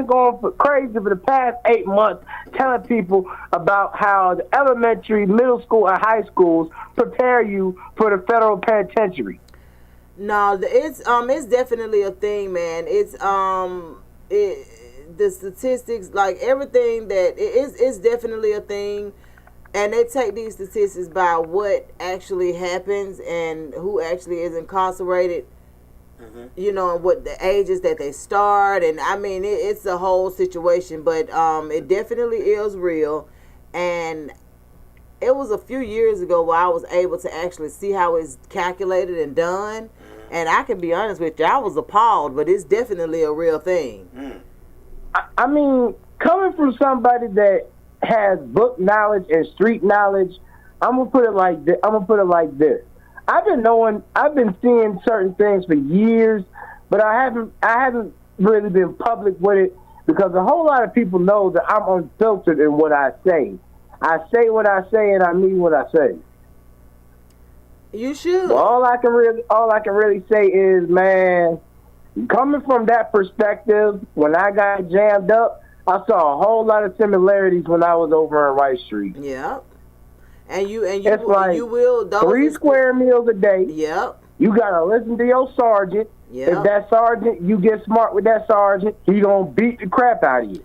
going for crazy for the past 8 months, telling people about how the elementary, middle school, and high schools prepare you for the federal penitentiary. No, it's definitely a thing, man. It's the statistics, like everything that it's definitely a thing, and they take these statistics by what actually happens and who actually is incarcerated. And what the ages that they start, and I mean it's a whole situation, but it definitely is real. And it was a few years ago where I was able to actually see how it's calculated and done. And I can be honest with you, I was appalled, but it's definitely a real thing. I mean, coming from somebody that has book knowledge and street knowledge, I'm gonna put it like this. I've been seeing certain things for years, but I haven't really been public with it, because a whole lot of people know that I'm unfiltered in what I say. I say what I say, and I mean what I say. You should. But all I can really say is, man, coming from that perspective, when I got jammed up, I saw a whole lot of similarities when I was over on Rice Street. Yeah. And you it's like you will 3 square meals a day. Yep. You gotta listen to your sergeant. Yep. If that sergeant, you get smart with that sergeant, he gonna beat the crap out of you.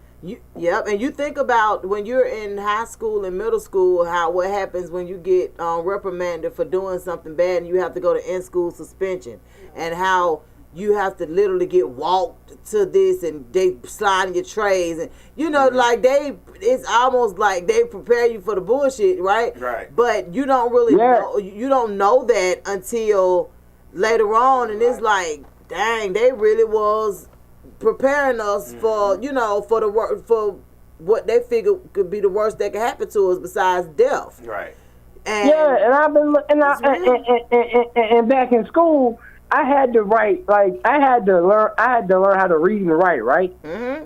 Yep. And you think about when you're in high school and middle school, what happens when you get reprimanded for doing something bad and you have to go to in-school suspension, and how you have to literally get walked to this, and they slide in your trays, and it's almost like they prepare you for the bullshit, right? Right. But you don't really know, you don't know that until later on, and it's like, dang, they really was preparing us for for the work, for what they figured could be the worst that could happen to us besides death. Right. And and I've been and back in school, I had to write, like, I had to learn how to read and write, right? Mm-hmm.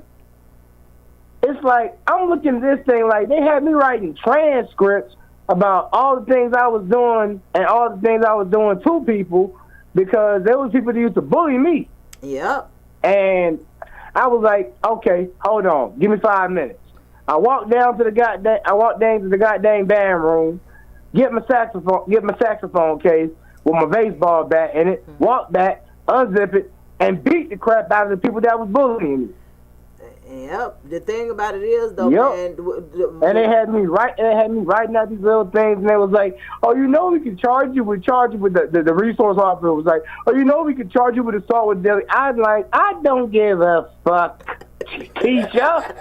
It's like, I'm looking at this thing like they had me writing transcripts about all the things I was doing and all the things I was doing to people because there was people that used to bully me. Yep. And I was like, okay, hold on, give me 5 minutes. I walked down to the goddamn band room, get my saxophone case with my baseball bat in it, walk back, unzip it, and beat the crap out of the people that was bullying me. Yep. The thing about it is, though, man. And they had me writing out these little things, and they was like, "Oh, you know, we can charge you with the resource officer was like, oh, you know, we can charge you with assault with deli." I'm like, I don't give a fuck, Keisha.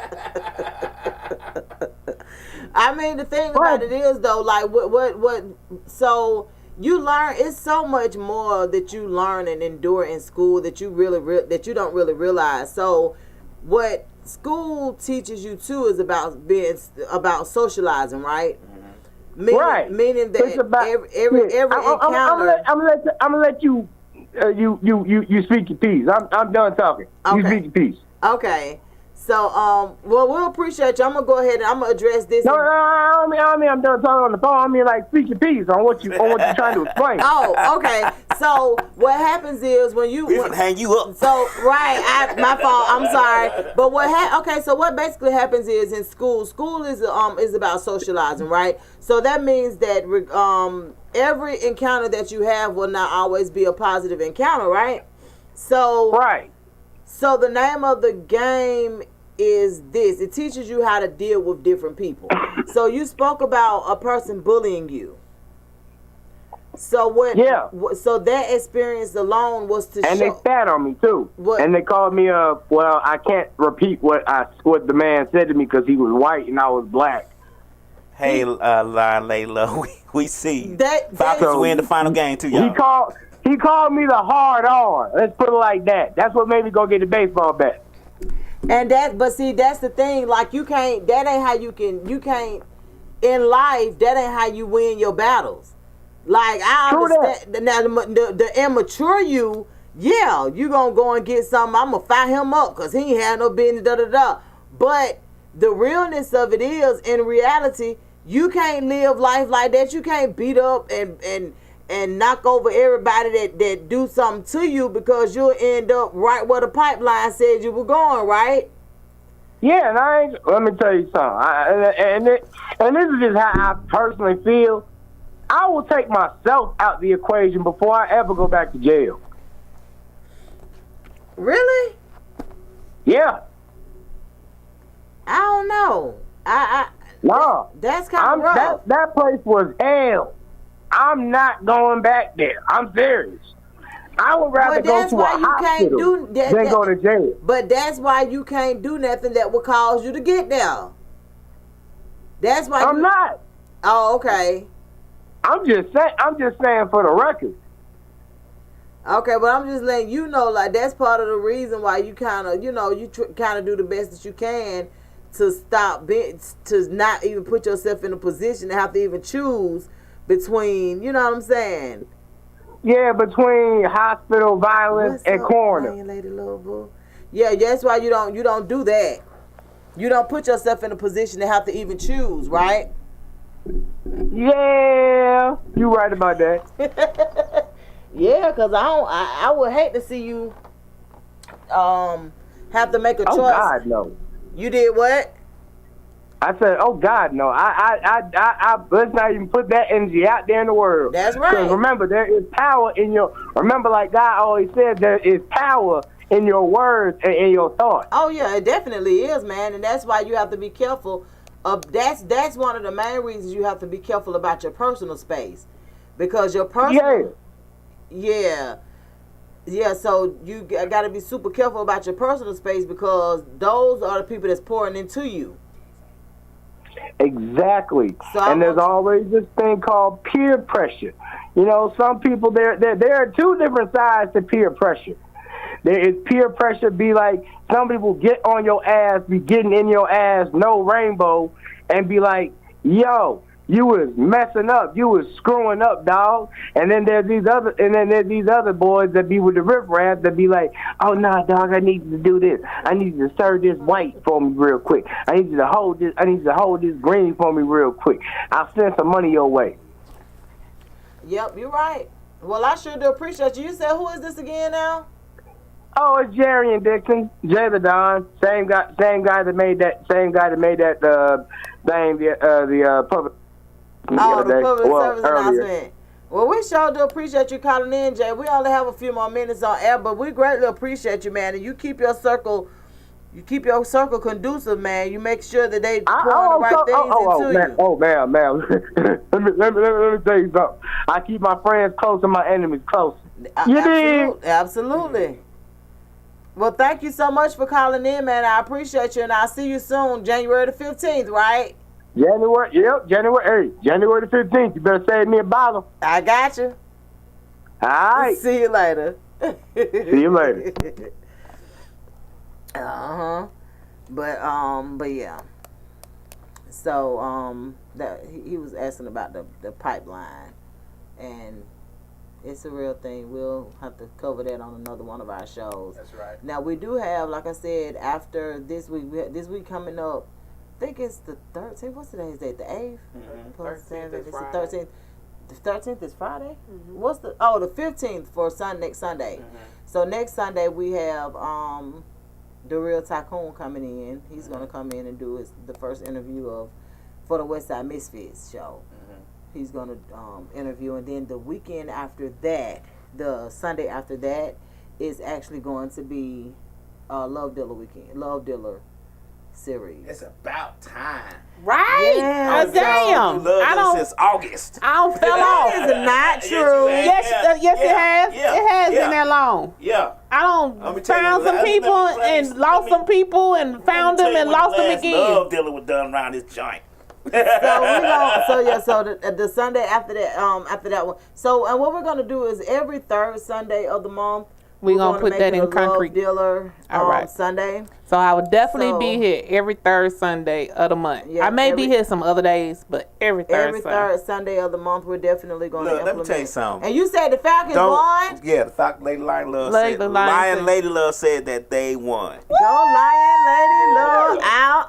I mean, the thing about it is, though, like, what? So you learn. It's so much more that you learn and endure in school that you that you don't really realize. So what school teaches you too is about socializing, right? Mm-hmm. Meaning that every encounter. I'm gonna let you speak your piece. I'm done talking. Okay. You speak your piece. Okay. So we'll appreciate you. I'm gonna go ahead and I'm gonna address this. No, I mean I'm done talking on the phone. I mean, like, speak your piece on what you're trying to explain. Oh, okay. So what happens is when hang you up. So right, my fault. I'm sorry. But so what basically happens is in school is about socializing, right? So that means that every encounter that you have will not always be a positive encounter, right? So right. So the name of the game is this. It teaches you how to deal with different people. So you spoke about a person bullying you. So what? Yeah. So that experience alone was to and show. And they spat on me too. What? And they called me well, I can't repeat what the man said to me because he was white and I was black. Hey, Layla, we see. Falcons win the final game too, y'all. He called me the hard R. Let's put it like that. That's what made me go get the baseball bat. And that's the thing. Like, you can't in life. That ain't how you win your battles. Like, I understand now the immature you. Yeah, you gonna go and get something. I'm gonna fire him up because he ain't had no business. But the realness of it is, in reality, you can't live life like that. You can't beat up and knock over everybody that do something to you because you'll end up right where the pipeline said you were going, right? Yeah, and let me tell you something. And this is just how I personally feel. I will take myself out the equation before I ever go back to jail. Really? Yeah. I don't know. No. That's kind of rough. That place was hell. I'm not going back there. I'm serious. I would rather go to a hospital than go to jail. But that's why you can't do nothing that will cause you to get there. That's why I'm not. Oh, okay. I'm just saying for the record. Okay, but I'm just letting you know, like, that's part of the reason why you kind of, kind of do the best that you can to to not even put yourself in a position to have to even choose between, you know what I'm saying? Yeah, between hospital violence and coroner. Yeah, that's why you don't do that. You don't put yourself in a position to have to even choose, right? Yeah, you right about that. Yeah, because I would hate to see you have to make a choice. Oh God, no. You did what? I said, oh God, no. I let's not even put that energy out there in the world. That's right. Because remember, there is power in remember, like God always said, there is power in your words and in your thoughts. Oh yeah, it definitely is, man. And that's why you have to be careful. That's one of the main reasons you have to be careful about your personal space. Because your personal... Yeah. So you got to be super careful about your personal space because those are the people that's pouring into you. Exactly. And there's always this thing called peer pressure. Some people, there are two different sides to peer pressure. There is peer pressure, be like, some people get on your ass, be getting in your ass, no rainbow, and be like, yo, you was messing up. You was screwing up, dog. And then there's these other boys that be with the riffraff that be like, oh nah, dog, I need you to do this. I need you to serve this white for me real quick. I need you to hold this green for me real quick. I'll send some money your way. Yep, you're right. Well, I sure do appreciate you. You said, who is this again now? Oh, it's Jerry and Dixon, Jay the Don, same guy that made that thing, the public. Oh, the public service announcement. Well, we sure do appreciate you calling in, Jay. We only have a few more minutes on air, but we greatly appreciate you, man. And you keep your circle conducive, man. You make sure that they pour the right things into you. Oh, man. let me tell you something. I keep my friends close and my enemies close. Absolutely. Well, thank you so much for calling in, man. I appreciate you, and I'll see you soon, January the 15th, right? January the 15th. You better save me a bottle. I got you. All right. See you later. See you later. But yeah. So that he was asking about the pipeline, and it's a real thing. We'll have to cover that on another one of our shows. That's right. Now we do have, like I said, after this week coming up, I think it's the 13th. What's today's date? The 8th? Mm-hmm. Plus 13th it's is the Friday. 13th. The 13th is Friday? Mm-hmm. What's the 15th for next Sunday. Mm-hmm. So next Sunday we have the Real Tycoon coming in. He's gonna come in and do the first interview for the Westside Misfits show. Mm-hmm. He's gonna interview, and then the weekend after that, the Sunday after that, is actually going to be Love Dealer weekend, Love Dealer series. It's about time. Right? Yeah, Damn. I don't since August. I don't fell off. That is not true. Yes, it has. It has been that long. Yeah. I don't found some people and lost some people and found them and lost them again. Love Dealer was done around this joint. So the Sunday after that one. So and what we're gonna do is every third Sunday of the month we're gonna put that in concrete. Love Dealer right. Sunday. So I would definitely be here every third Sunday of the month. Yeah, I may be here some other days, but every third Sunday of the month, we're definitely going to implement. Let me tell you something. And you said the Falcons won? Yeah, the Falcon Lady Lion Love said. Lion Lady Love said that they won. Go Lion Lady Love, out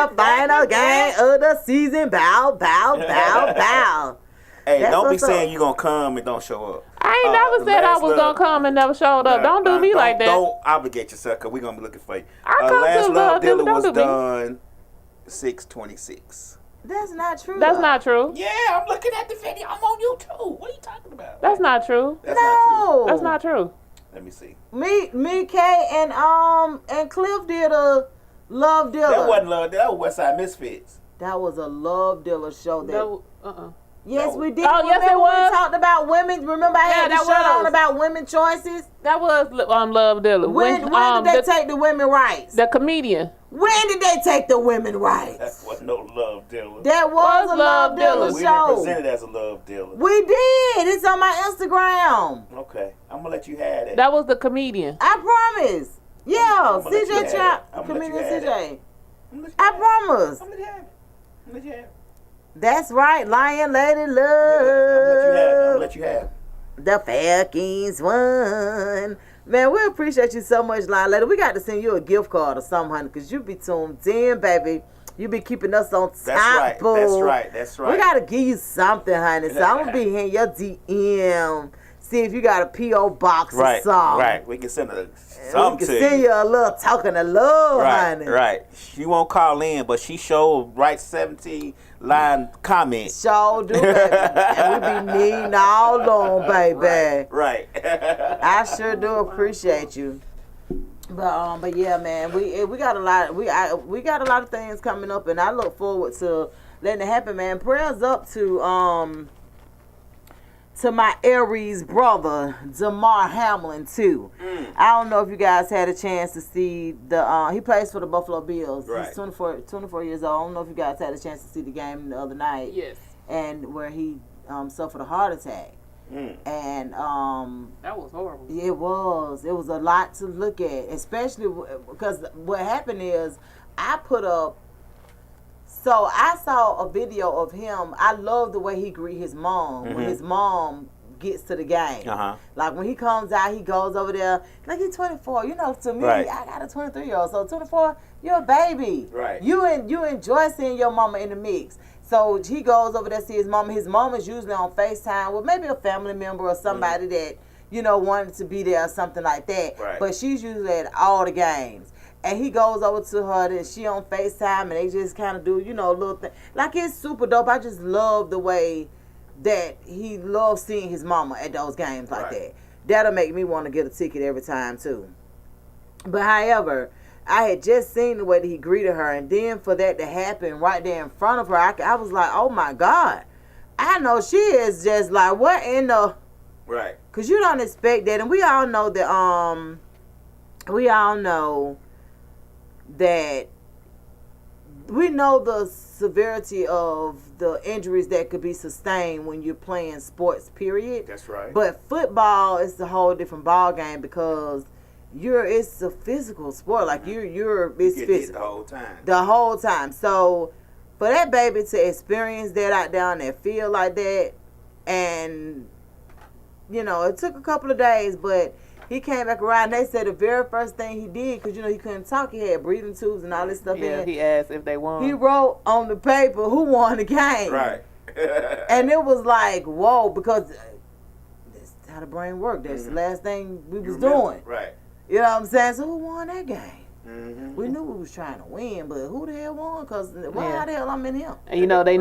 the final game of the season. Bow. Hey, That's don't be what's up. saying you're going to come and don't show up. I ain't never said I was going to come and never showed up. Don't do me like that. Don't obligate yourself because we're going to be looking for you. Last Love Dealer was done 6/26. That's not true. That's not true. Yeah, I'm looking at the video. I'm on YouTube. What are you talking about? That's not true. That's not true. That's not true. Let me see. Me, Kay, and Cliff did a Love Dealer. That wasn't Love Dealer. That was Westside Misfits. That was a Love Dealer show. Yes, we did. Oh, yes, it was. We talked about women. Remember, I had the show on about women choices. That was Love Dealer. When did they take the women rights? The comedian. When did they take the women rights? That wasn't no Love Dealer. That was a Love Dealer We show. presented as a Love Dealer. We did. It's on my Instagram. Okay, I'm gonna let you have it. That was the comedian. I promise. Yeah, gonna let you CJ have Chop, it. I'm gonna comedian let you have CJ. it. I promise. I'm gonna let you have it. I'm gonna let you have it. That's right, Lion Lady Love. I'm gonna let you have it. The Falcons won. Man, we appreciate you so much, Lion Lady. We got to send you a gift card or something, honey, because you be tuned in, baby. You be keeping us on top, boo. That's right. We got to give you something, honey. So I'm going to be here in your DM. See if you got a P.O. box or something. Right. We can send something to you. We can send you a little token of love, honey. Right. She won't call in, but she sure write 17-line comments. Sure do, baby. And we be needing all on, baby. Right. I sure do appreciate you. But yeah, man, we got a lot. We got a lot of things coming up, and I look forward to letting it happen, man. Prayers up to my Aries brother, Damar Hamlin, too. I don't know if you guys had a chance to see he plays for the Buffalo Bills. Right. He's 24 years old. I don't know if you guys had a chance to see the game the other night. Yes. And where he suffered a heart attack. And that was horrible. It was a lot to look at, especially because what happened is I put up So I saw a video of him. I love the way he greet his mom when his mom gets to the game. Like when he comes out, he goes over there. Like he's 24. You know, to me, I got a 23-year-old. So 24, you're a baby. Right. You enjoy seeing your mama in the mix. So he goes over there to see his mama. His mom is usually on FaceTime with maybe a family member or somebody that, you know, wanted to be there or something like that. Right. But she's usually at all the games. And he goes over to her and she on FaceTime and they just kind of do, you know, a little thing. Like, it's super dope. I just love the way that he loves seeing his mama at those games like that. That'll make me want to get a ticket every time, too. But, however, I had just seen the way that he greeted her. And then for that to happen right there in front of her, I was like, oh, my God. I know she is just like, what in the... Right. Because you don't expect that. And we all know that, we know the severity of the injuries that could be sustained when you're playing sports, period. That's right. But football is a whole different ball game because it's a physical sport. Like it's physical the whole time. So for that baby to experience that out there on that field like that, and you know, it took a couple of days, but he came back around. They said the very first thing he did, because, you know, he couldn't talk. He had breathing tubes and all this stuff. Yeah, he asked if they won. He wrote on the paper who won the game. Right. And it was like, whoa, because that's how the brain worked. That's the last thing we was doing. Right. You know what I'm saying? So who won that game? We knew we was trying to win, but who the hell won? Because how the hell I'm in here? And, you know, they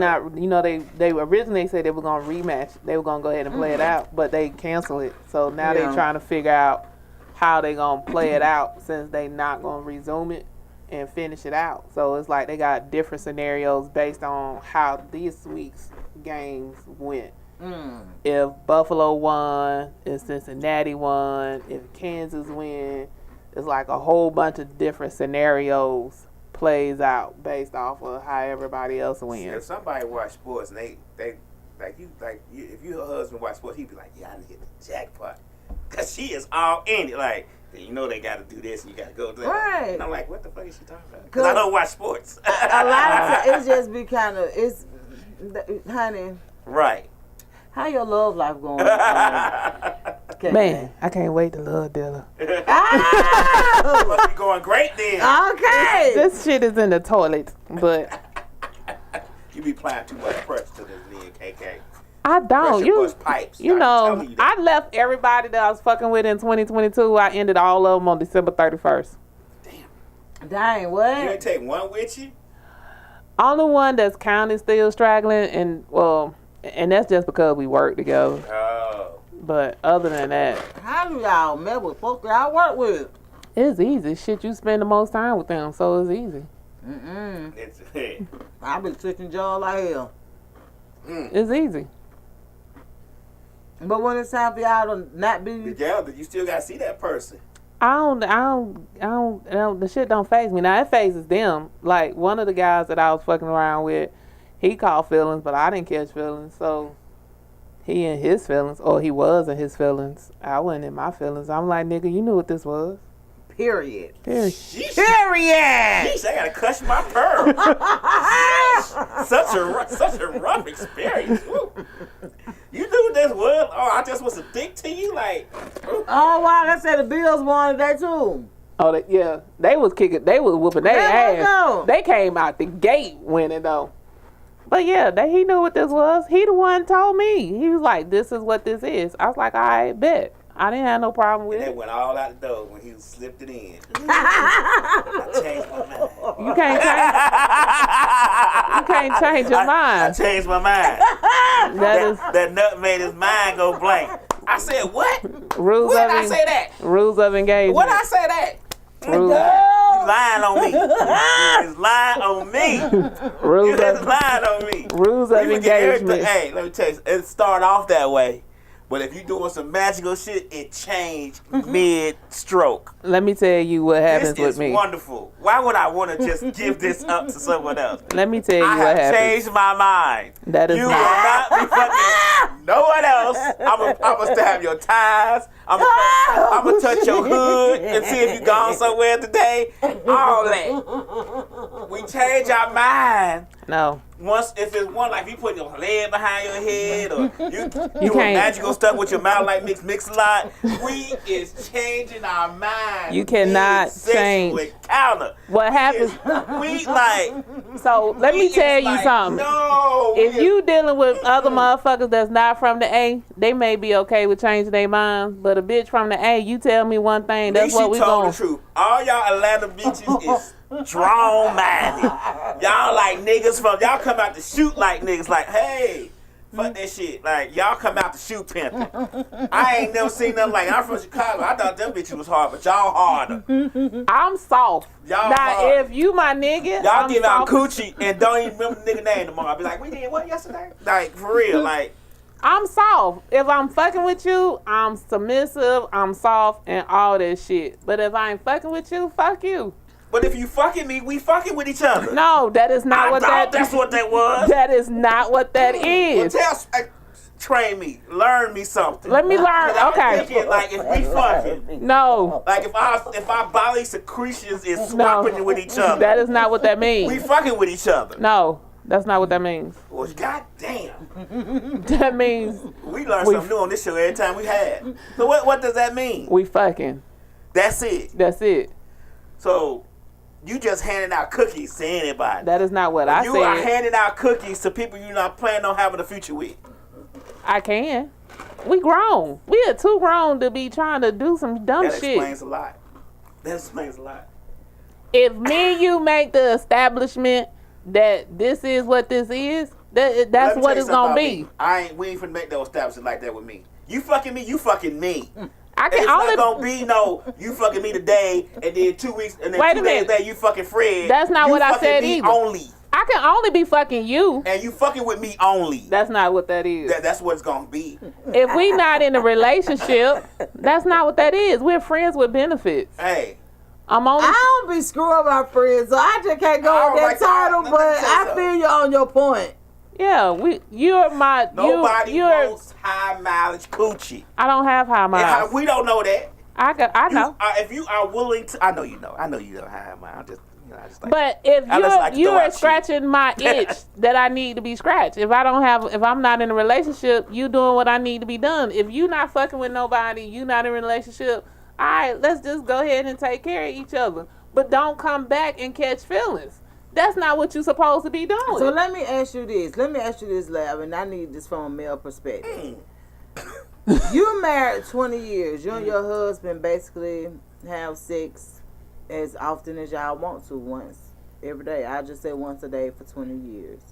originally said they were going to rematch. They were going to go ahead and play it out, but they canceled it. So now they're trying to figure out how they going to play it out since they not going to resume it and finish it out. So it's like they got different scenarios based on how this week's games went. If Buffalo won, if Cincinnati won, if Kansas win, it's like a whole bunch of different scenarios plays out based off of how everybody else wins. If somebody watch sports and they if your husband watch sports, he'd be like, yeah, I need to hit the jackpot. Because she is all in it. Like, you know they got to do this and you got to go there. Right. And I'm like, what the fuck is she talking about? Because I don't watch sports. A lot of times, it's just be kind of, honey. Right. How your love life going? Okay. Man, I can't wait to love Dilla. Must be going great then. Okay. This shit is in the toilet, but you be applying too much pressure to this nigga, AK. I don't. Pipes. You know, I left everybody that I was fucking with in 2022. I ended all of them on December 31st. Dang, what? You ain't take one with you? Only one that's counted still straggling, and that's just because we work together. Oh. But other than that, how do y'all met with folks that I work with? It's easy. Shit, you spend the most time with them, so it's easy. I've been switching jobs like hell. It's easy. But when it's time for y'all to not be together, you still gotta see that person. I don't. The shit don't faze me. Now it phases them. Like one of the guys that I was fucking around with, he caught feelings, but I didn't catch feelings. So he in his feelings, or he was in his feelings. I wasn't in my feelings. I'm like, nigga, you knew what this was. Period. Sheesh, I gotta clutch my pearl. such a rough experience. Woo. You knew what this was? Oh, I just was a dick to you, like. Oh wow, they said the Bills won today too. Oh, they was kicking. They was whooping their ass. They came out the gate winning though. But yeah, he knew what this was. He the one told me. He was like, "This is what this is." I was like, "I bet." I didn't have no problem with it. They went all out the door when he slipped it in. I changed my mind. You can't change your mind. I changed my mind. That nut made his mind go blank. I said, what? When did I say that? Rules of engagement. When did I say that? Rules. You lying on me. He's lying on me. Lying on me. Rules of engagement. Hey, let me tell you, it started off that way. But if you doing some magical shit, it changed mid-stroke. Let me tell you what happens with me. This is wonderful. Why would I want to just give this up to someone else? Let me tell you what happens. I have changed my mind. That is you will not be fucking no one else. I'm gonna stab your ties. I'm gonna touch your hood and see if you gone somewhere today. All that. We change our mind. No. Once, if it's one, like you put your leg behind your head, or you doing can't. magical stuff with your mouth like mix a lot, we is changing our mind. You cannot change. Encounter. What happens? We like. So let me tell you something. No. If you dealing with other motherfuckers that's not from the A, they may be okay with changing their minds. But a bitch from the A, you tell me one thing, that's what we told going. the truth. All y'all Atlanta bitches is strong-minded. Y'all like niggas from, y'all come out to shoot like niggas. Like, hey, fuck that shit. Like, y'all come out to shoot pimping. I ain't never seen nothing like, I'm from Chicago. I thought them bitches was hard, but y'all harder. I'm soft. Y'all now, hard. if you my nigga, Y'all I'm give out soft. coochie and don't even remember the nigga name tomorrow. I'll be like, we did what yesterday? Like, for real, like. I'm soft. If I'm fucking with you, I'm submissive, I'm soft, and all that shit. But if I ain't fucking with you, fuck you. But if you fucking me, we fucking with each other. No, that is not what that. That's what that was. That is not what that is. Well, train me, learn me something. Let me learn. I'm Okay. thinking, like, if we fucking, No. like if our bodily secretions is swapping with each other, That is not what that means. we fucking with each other. No, that's not what that means. Well, goddamn, That means we learn something new on this show every time we had. So what does that mean? we fucking. That's it. That's it. So you just handing out cookies to anybody. That is not what I You are said. handing out cookies to people you're not planning on having a future with. I can. We grown. We are too grown to be trying to do some dumb That shit. explains a lot. That explains a lot. If me and you make the establishment that this is what this is, that's Let me what tell it's you gonna something be. about me. We ain't finna make no establishment like that with me. You fucking me, you fucking me. I can It's only. not gonna be no, you fucking me today, and then 2 weeks, and then Wait 2 a days minute. later you fucking Fred. That's not You what I fucking said me either. Only. I can only be fucking you. And you fucking with me only. That's not what that is. That's what it's gonna be. If we not in a relationship, that's not what that is. We're friends with benefits. Hey. I'm only. I don't be screwing my friends, so I just can't go with that title. But I feel you on your point. Yeah, you're my. Nobody you're, wants high mileage coochie. I don't have high miles. We don't know that. I know. If you are willing to, I know you know. I know you don't have high miles. I just like. But if I just like to you throw are out scratching my itch that I need to be scratched. If I'm not in a relationship, you doing what I need to be done. If you not fucking with nobody, you not in a relationship. All right, let's just go ahead and take care of each other. But don't come back and catch feelings. That's not what you're supposed to be doing. So let me ask you this. Lab, and I need this from a male perspective. You married 20 years. You and your husband basically have sex as often as y'all want to, once every day. I just say once a day for 20 years.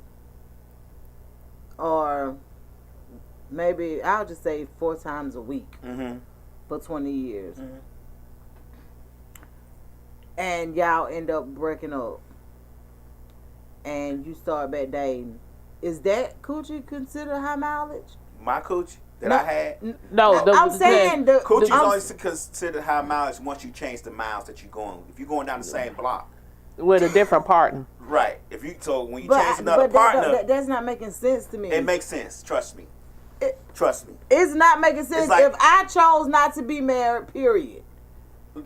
Or maybe I'll just say 4 times a week for 20 years. Mm-hmm. And y'all end up breaking up. And you start back dating. Is that coochie considered high mileage? My coochie that I had? No, I'm saying the coachie's only considered high mileage once you change the miles that you're going. If you're going down the same block with a different partner, right? When you change another partner, that's not making sense to me. It makes sense. Trust me. Trust me. It's not making sense like, if I chose not to be married. Period.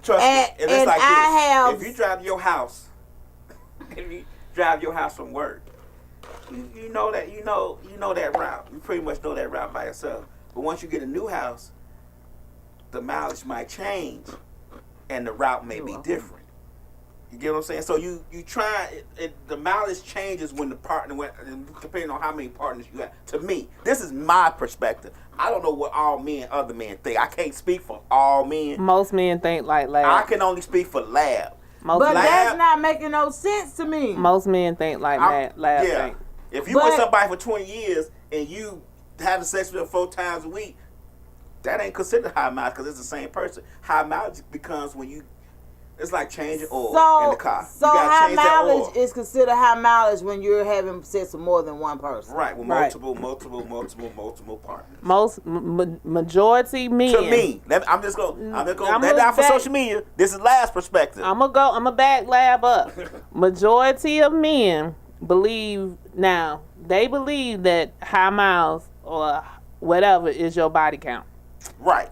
Trust me. And it's like I this. If you drive your house, from work, you know that route. You pretty much know that route by yourself. But once you get a new house, the mileage might change, and the route may be different. You get what I'm saying? So you try the mileage changes when the partner depending on how many partners you have. To me, this is my perspective. I don't know what all other men think. I can't speak for all men. Most men think like Lab. I can only speak for Lab. That's not making no sense to me. Most men think like Lab think. If you with somebody for 20 years and you having sex with them 4 times a week, that ain't considered high mileage because it's the same person. High mileage becomes when it's like changing oil in the car. So high mileage is considered high mileage when you're having sex with more than one person. Right, with multiple partners. Majority men. To me, I'm just going that out for social media. This is Lab's perspective. I'm gonna back Lab up. Majority of men believe that high miles or whatever is your body count. Right.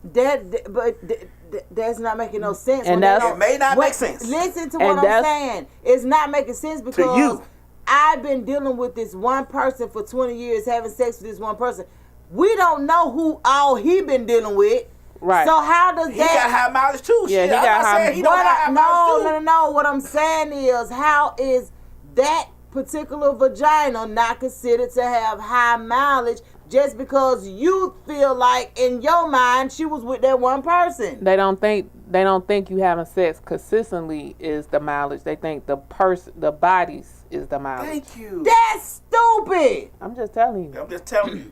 That's not making no sense. And it may not make sense. Listen to what I'm saying. It's not making sense because I've been dealing with this one person for 20 years, having sex with this one person. We don't know who all he been dealing with. Right. So how does he got high mileage too? Yeah, he got high mileage. No. What I'm saying is, how is that particular vagina not considered to have high mileage just because you feel like in your mind she was with that one person? They don't think you having sex consistently is the mileage. They think the bodies is the mileage. Thank you. That's stupid. I'm just telling you. I'm just telling you.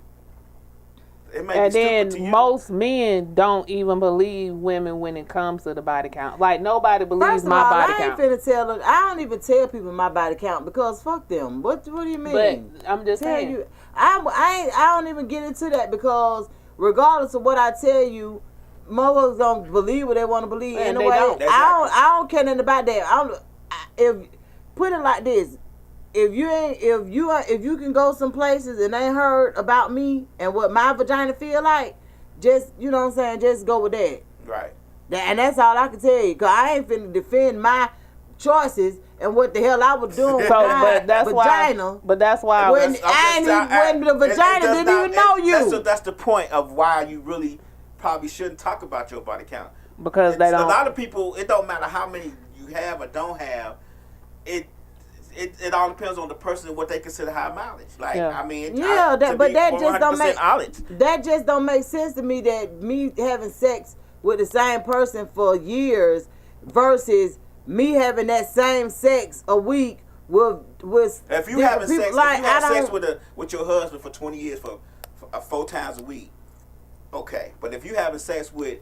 And then most men don't even believe women when it comes to the body count. Like nobody believes my body count. I don't even tell people my body count because fuck them. What do you mean? But I'm just saying. You, I don't even get into that because regardless of what I tell you, motherfuckers don't believe what they want to believe anyway. I don't care nothing about that. If put it like this. If you can go some places and ain't heard about me and what my vagina feel like, just, you know what I'm saying, just go with that. Right. And that's all I can tell you, because I ain't finna defend my choices and what the hell I was doing with my vagina. But that's why when the vagina didn't even know you. That's the point of why you really probably shouldn't talk about your body count. Because they don't. A lot of people, it don't matter how many you have or don't have, it all depends on the person and what they consider high mileage. Like, yeah. I mean, that just don't make sense to me that me having sex with the same person for years versus me having that same sex a week with if you having sex, like, if you have sex with your husband for 20 years for 4 times a week, okay. But if you having sex with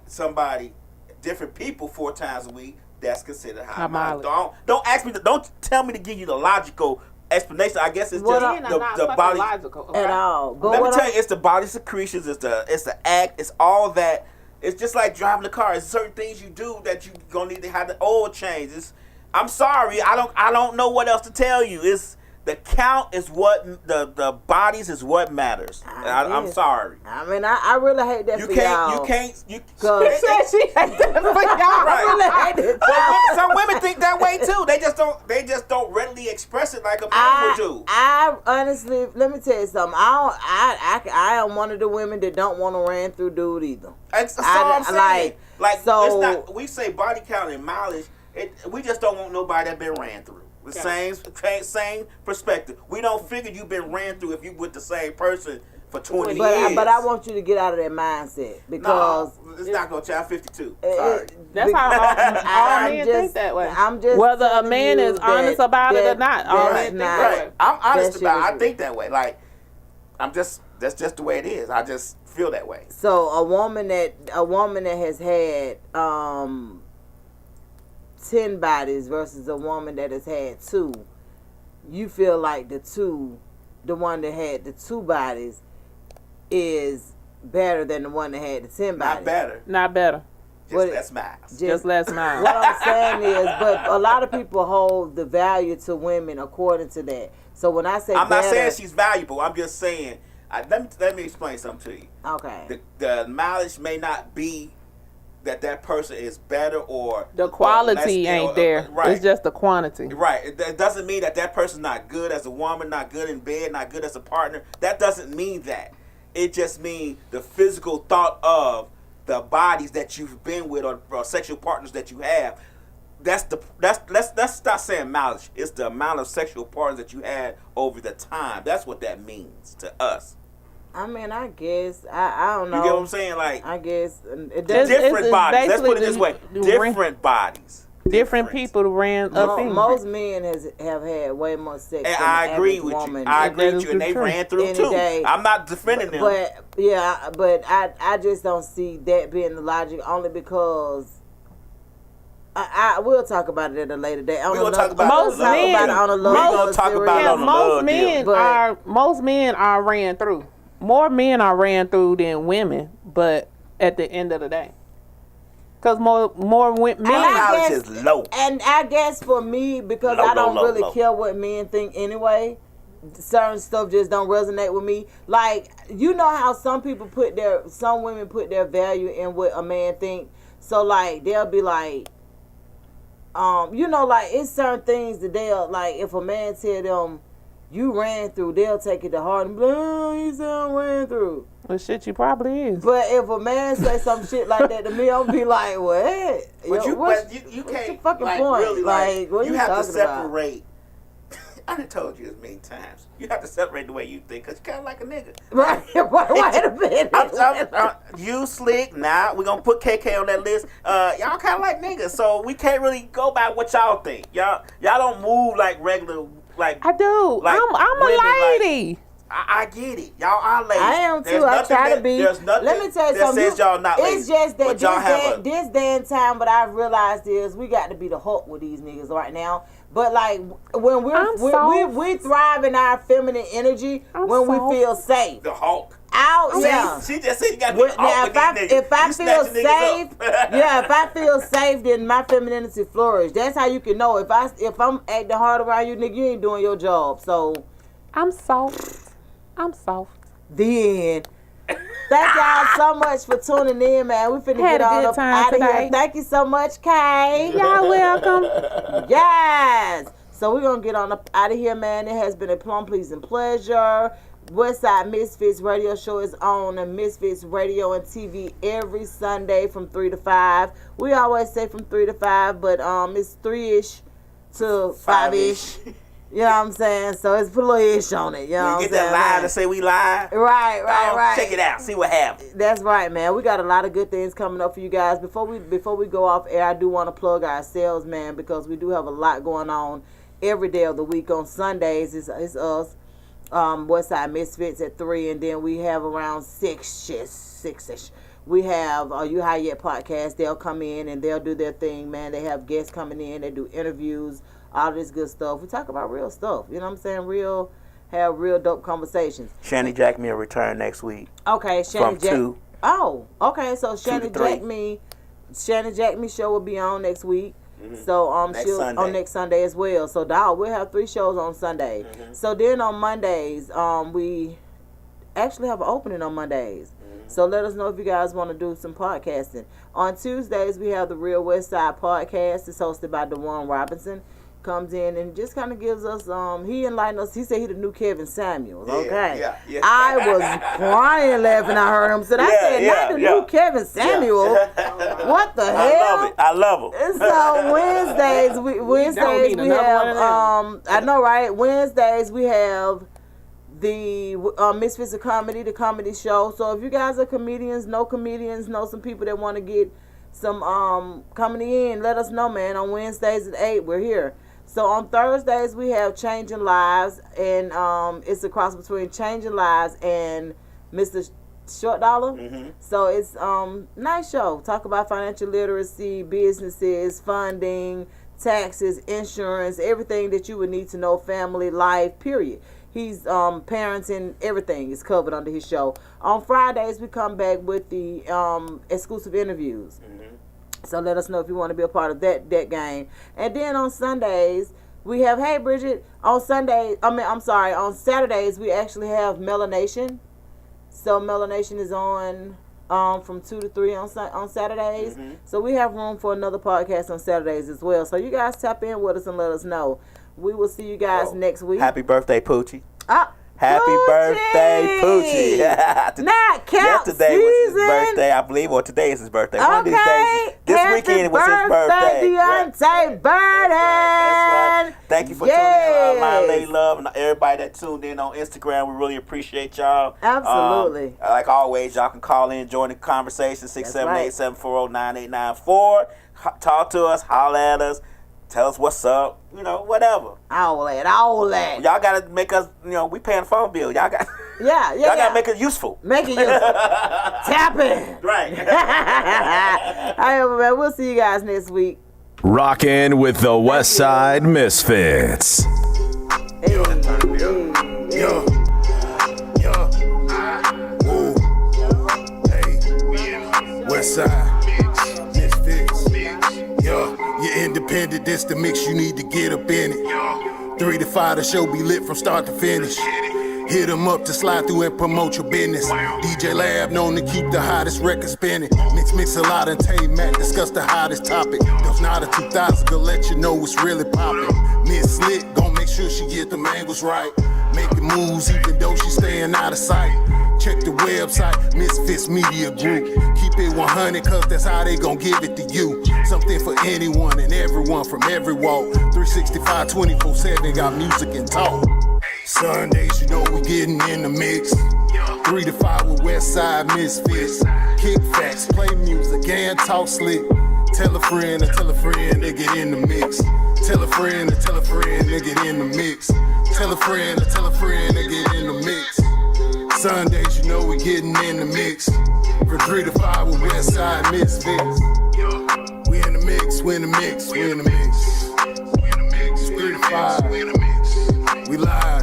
somebody, different people 4 times a week, that's considered high mileage. Don't ask me. Don't tell me to give you the logical explanation. I guess it's just the body logical, okay? At all. Let me tell you, it's the body secretions. It's the act. It's all that. It's just like driving the car. It's certain things you do that you gonna need to have the oil change. I'm sorry. I don't know what else to tell you. It's the count is what the bodies is what matters. I'm sorry. I mean, I really hate that for y'all. You can't. She hate that for y'all. Right. I really hate it. Some women think that way too. They just don't readily express it like a man would do. I honestly, let me tell you something. I am one of the women that don't want to ran through dude either. That's all I'm saying. Like so, it's not. We say body count and mileage. We just don't want nobody that been ran through. The same perspective. We don't figure you've been ran through if you with the same person for 20 years. But I want you to get out of that mindset because it's not gonna change. 52. Sorry. That's how all men think that way. I'm just whether a man is honest about it or not. All men think that way. I'm honest about it. I think that way. Like that's just the way it is. I just feel that way. So a woman that has had 10 bodies versus a woman that has had 2, you feel like the one that had the 2 bodies is better than the one that had the 10 bodies. Not better. Just less miles. Just less miles. What I'm saying is, but a lot of people hold the value to women according to that. So when I say I'm not saying she's valuable. I'm just saying, let me explain something to you. Okay. The mileage may not be that person is better or the quality ain't there. Right. It's just the quantity. Right. It doesn't mean that person's not good as a woman, not good in bed, not good as a partner. That doesn't mean that. It just means the physical thought of the bodies that you've been with or sexual partners that you have. Let's stop saying mileage. It's the amount of sexual partners that you had over the time. That's what that means to us. I mean, I guess I don't know. You get what I'm saying? Like, I guess different bodies. Let's put it this way: different bodies, different people ran up. Most men have had way more sex. And I agree with you. I agree with you, and they ran through too. I'm not defending them, but I just don't see that being the logic. Only because. I will talk about it at a later date. We'll talk about it on a love deal. Most men are ran through. More men are ran through than women, but at the end of the day, because more men mileage is low. And I guess for me, because I don't really care what men think anyway. certain stuff just don't resonate with me. Like, you know how some women put their value in what a man think. So like they'll be like, like it's certain things that they'll like. If a man tell them you ran through, they'll take it to heart and be like, oh, you said I ran through. Well, shit, you probably is. But if a man say some shit like that to me, I'll be like, what? But you can't what's the fucking like, point? really Like, what you you have to talking separate. I done told you this many times. You have to separate the way you think, because you kind of like a nigga. Right, wait a minute. You slick, now we're going to put KK on that list. Y'all kind of like niggas, so we can't really go by what y'all think. Y'all don't move like regular, like... I do. Like I'm a lady. Like, I get it. Y'all are ladies. I am too. I try to be. There's nothing Let me tell you that something. says y'all not ladies. It's just that this day and time, what I've realized is we got to be the Hulk with these niggas right now. But like when we thrive in our feminine energy, when we feel safe. The Hulk. She just said you got to be Hulk with these niggas. If I feel safe, if I feel safe, then my femininity flourish. That's how you can know. If I'm acting hard around you, nigga, you ain't doing your job. So I'm soft. The end. Thank y'all so much for tuning in, man. We finna get on up out of here. Thank you so much, Kay. Y'all welcome. Yes. So we're gonna get on up out of here, man. It has been a plum pleasing pleasure. Westside Misfits Radio Show is on Misfits Radio and TV every Sunday from 3 to 5. We always say from 3 to 5, but it's 3-ish to 5-ish. You know what I'm saying? So it's put a little ish on it. You know what I'm saying? Get that live to say we live. Right. Check it out. See what happens. That's right, man. We got a lot of good things coming up for you guys. Before we go off air, I do want to plug ourselves, man, because we do have a lot going on every day of the week. On Sundays, it's us, Westside Misfits at 3, and then we have around 6-ish. We have You High Yet podcast. They'll come in and they'll do their thing, man. They have guests coming in. They do interviews. All this good stuff. We talk about real stuff. You know what I'm saying? Have real dope conversations. Shanny Jack Me will return next week. Okay, Shanny Jack. 2. Oh, okay. So Shanny Jack Me show will be on next week. Mm-hmm. So she'll on next Sunday as well. So dog, we'll have 3 shows on Sunday. Mm-hmm. So then on Mondays, we actually have an opening on Mondays. Mm-hmm. So let us know if you guys want to do some podcasting. On Tuesdays, we have the Real Westside podcast. It's hosted by DeJuan Robinson. Comes in and just kind of gives us he enlightened us. He said he the new Kevin Samuels. Okay, yeah. I was crying laughing. I heard him say, not the new Kevin Samuel. What the hell? I love him. So Wednesdays we have I know, right? Wednesdays we have the Misfits of Comedy, the comedy show. So if you guys are comedians, know some people that want to get some comedy in, let us know, man. On Wednesdays at 8, we're here. So on Thursdays we have Changing Lives, and it's a cross between Changing Lives and Mr. Short Dollar. Mm-hmm. So it's nice show. Talk about financial literacy, businesses, funding, taxes, insurance, everything that you would need to know, family life, period. He's parenting, everything is covered under his show. On Fridays we come back with the exclusive interviews. Mm-hmm. So let us know if you want to be a part of that game. And then on Sundays, we have, hey Bridget, on Saturdays, we actually have Melanation. So Melanation is on from 2 to 3 on Saturdays. Mm-hmm. So we have room for another podcast on Saturdays as well. So you guys tap in with us and let us know. We will see you guys next week. Happy birthday, Poochie. Happy birthday, Poochie. Not count Yesterday season. was his birthday, I believe, or today is his birthday. One of these days. This weekend was his birthday. Deontay Burden. That's right. Thank you for tuning in, my lady love, and everybody that tuned in on Instagram. We really appreciate y'all. Absolutely. Like always, y'all can call in, join the conversation, 678-740-9894. Talk to us, holler at us. Tell us what's up, whatever. All that. Y'all gotta make us, we paying the phone bill. Y'all got, y'all gotta make it useful. Make it useful. Tap in. Right. All right, man. We'll see you guys next week. Rockin' with the Westside Misfits. Yo. Hey. Westside. You're independent, this the mix, you need to get up in it. 3 to 5, the show be lit from start to finish. Hit them up to slide through and promote your business. DJ Lab known to keep the hottest record spinning. Mix a lot and Tay Mac discuss the hottest topic. Those not a 2000 gonna let you know what's really poppin'. Miss Lit gon' make sure she get them angles right. Making moves even though she staying out of sight. Check the website, Misfits Media Group. Keep it 100 cause that's how they gon' give it to you. Something for anyone and everyone from every walk. 365, 24/7, got music and talk. Sundays, you know we getting in the mix. 3 to 5 with Westside Misfits. Kick facts, play music, and talk slick. Tell a friend, they get in the mix. Tell a friend, they get in the mix. Tell a friend, they get in the mix. Sundays, you know we getting in the mix. From 3 to 5 with Westside Misfits. We in the mix, we in the mix, we in the mix. 3 to 5, we live.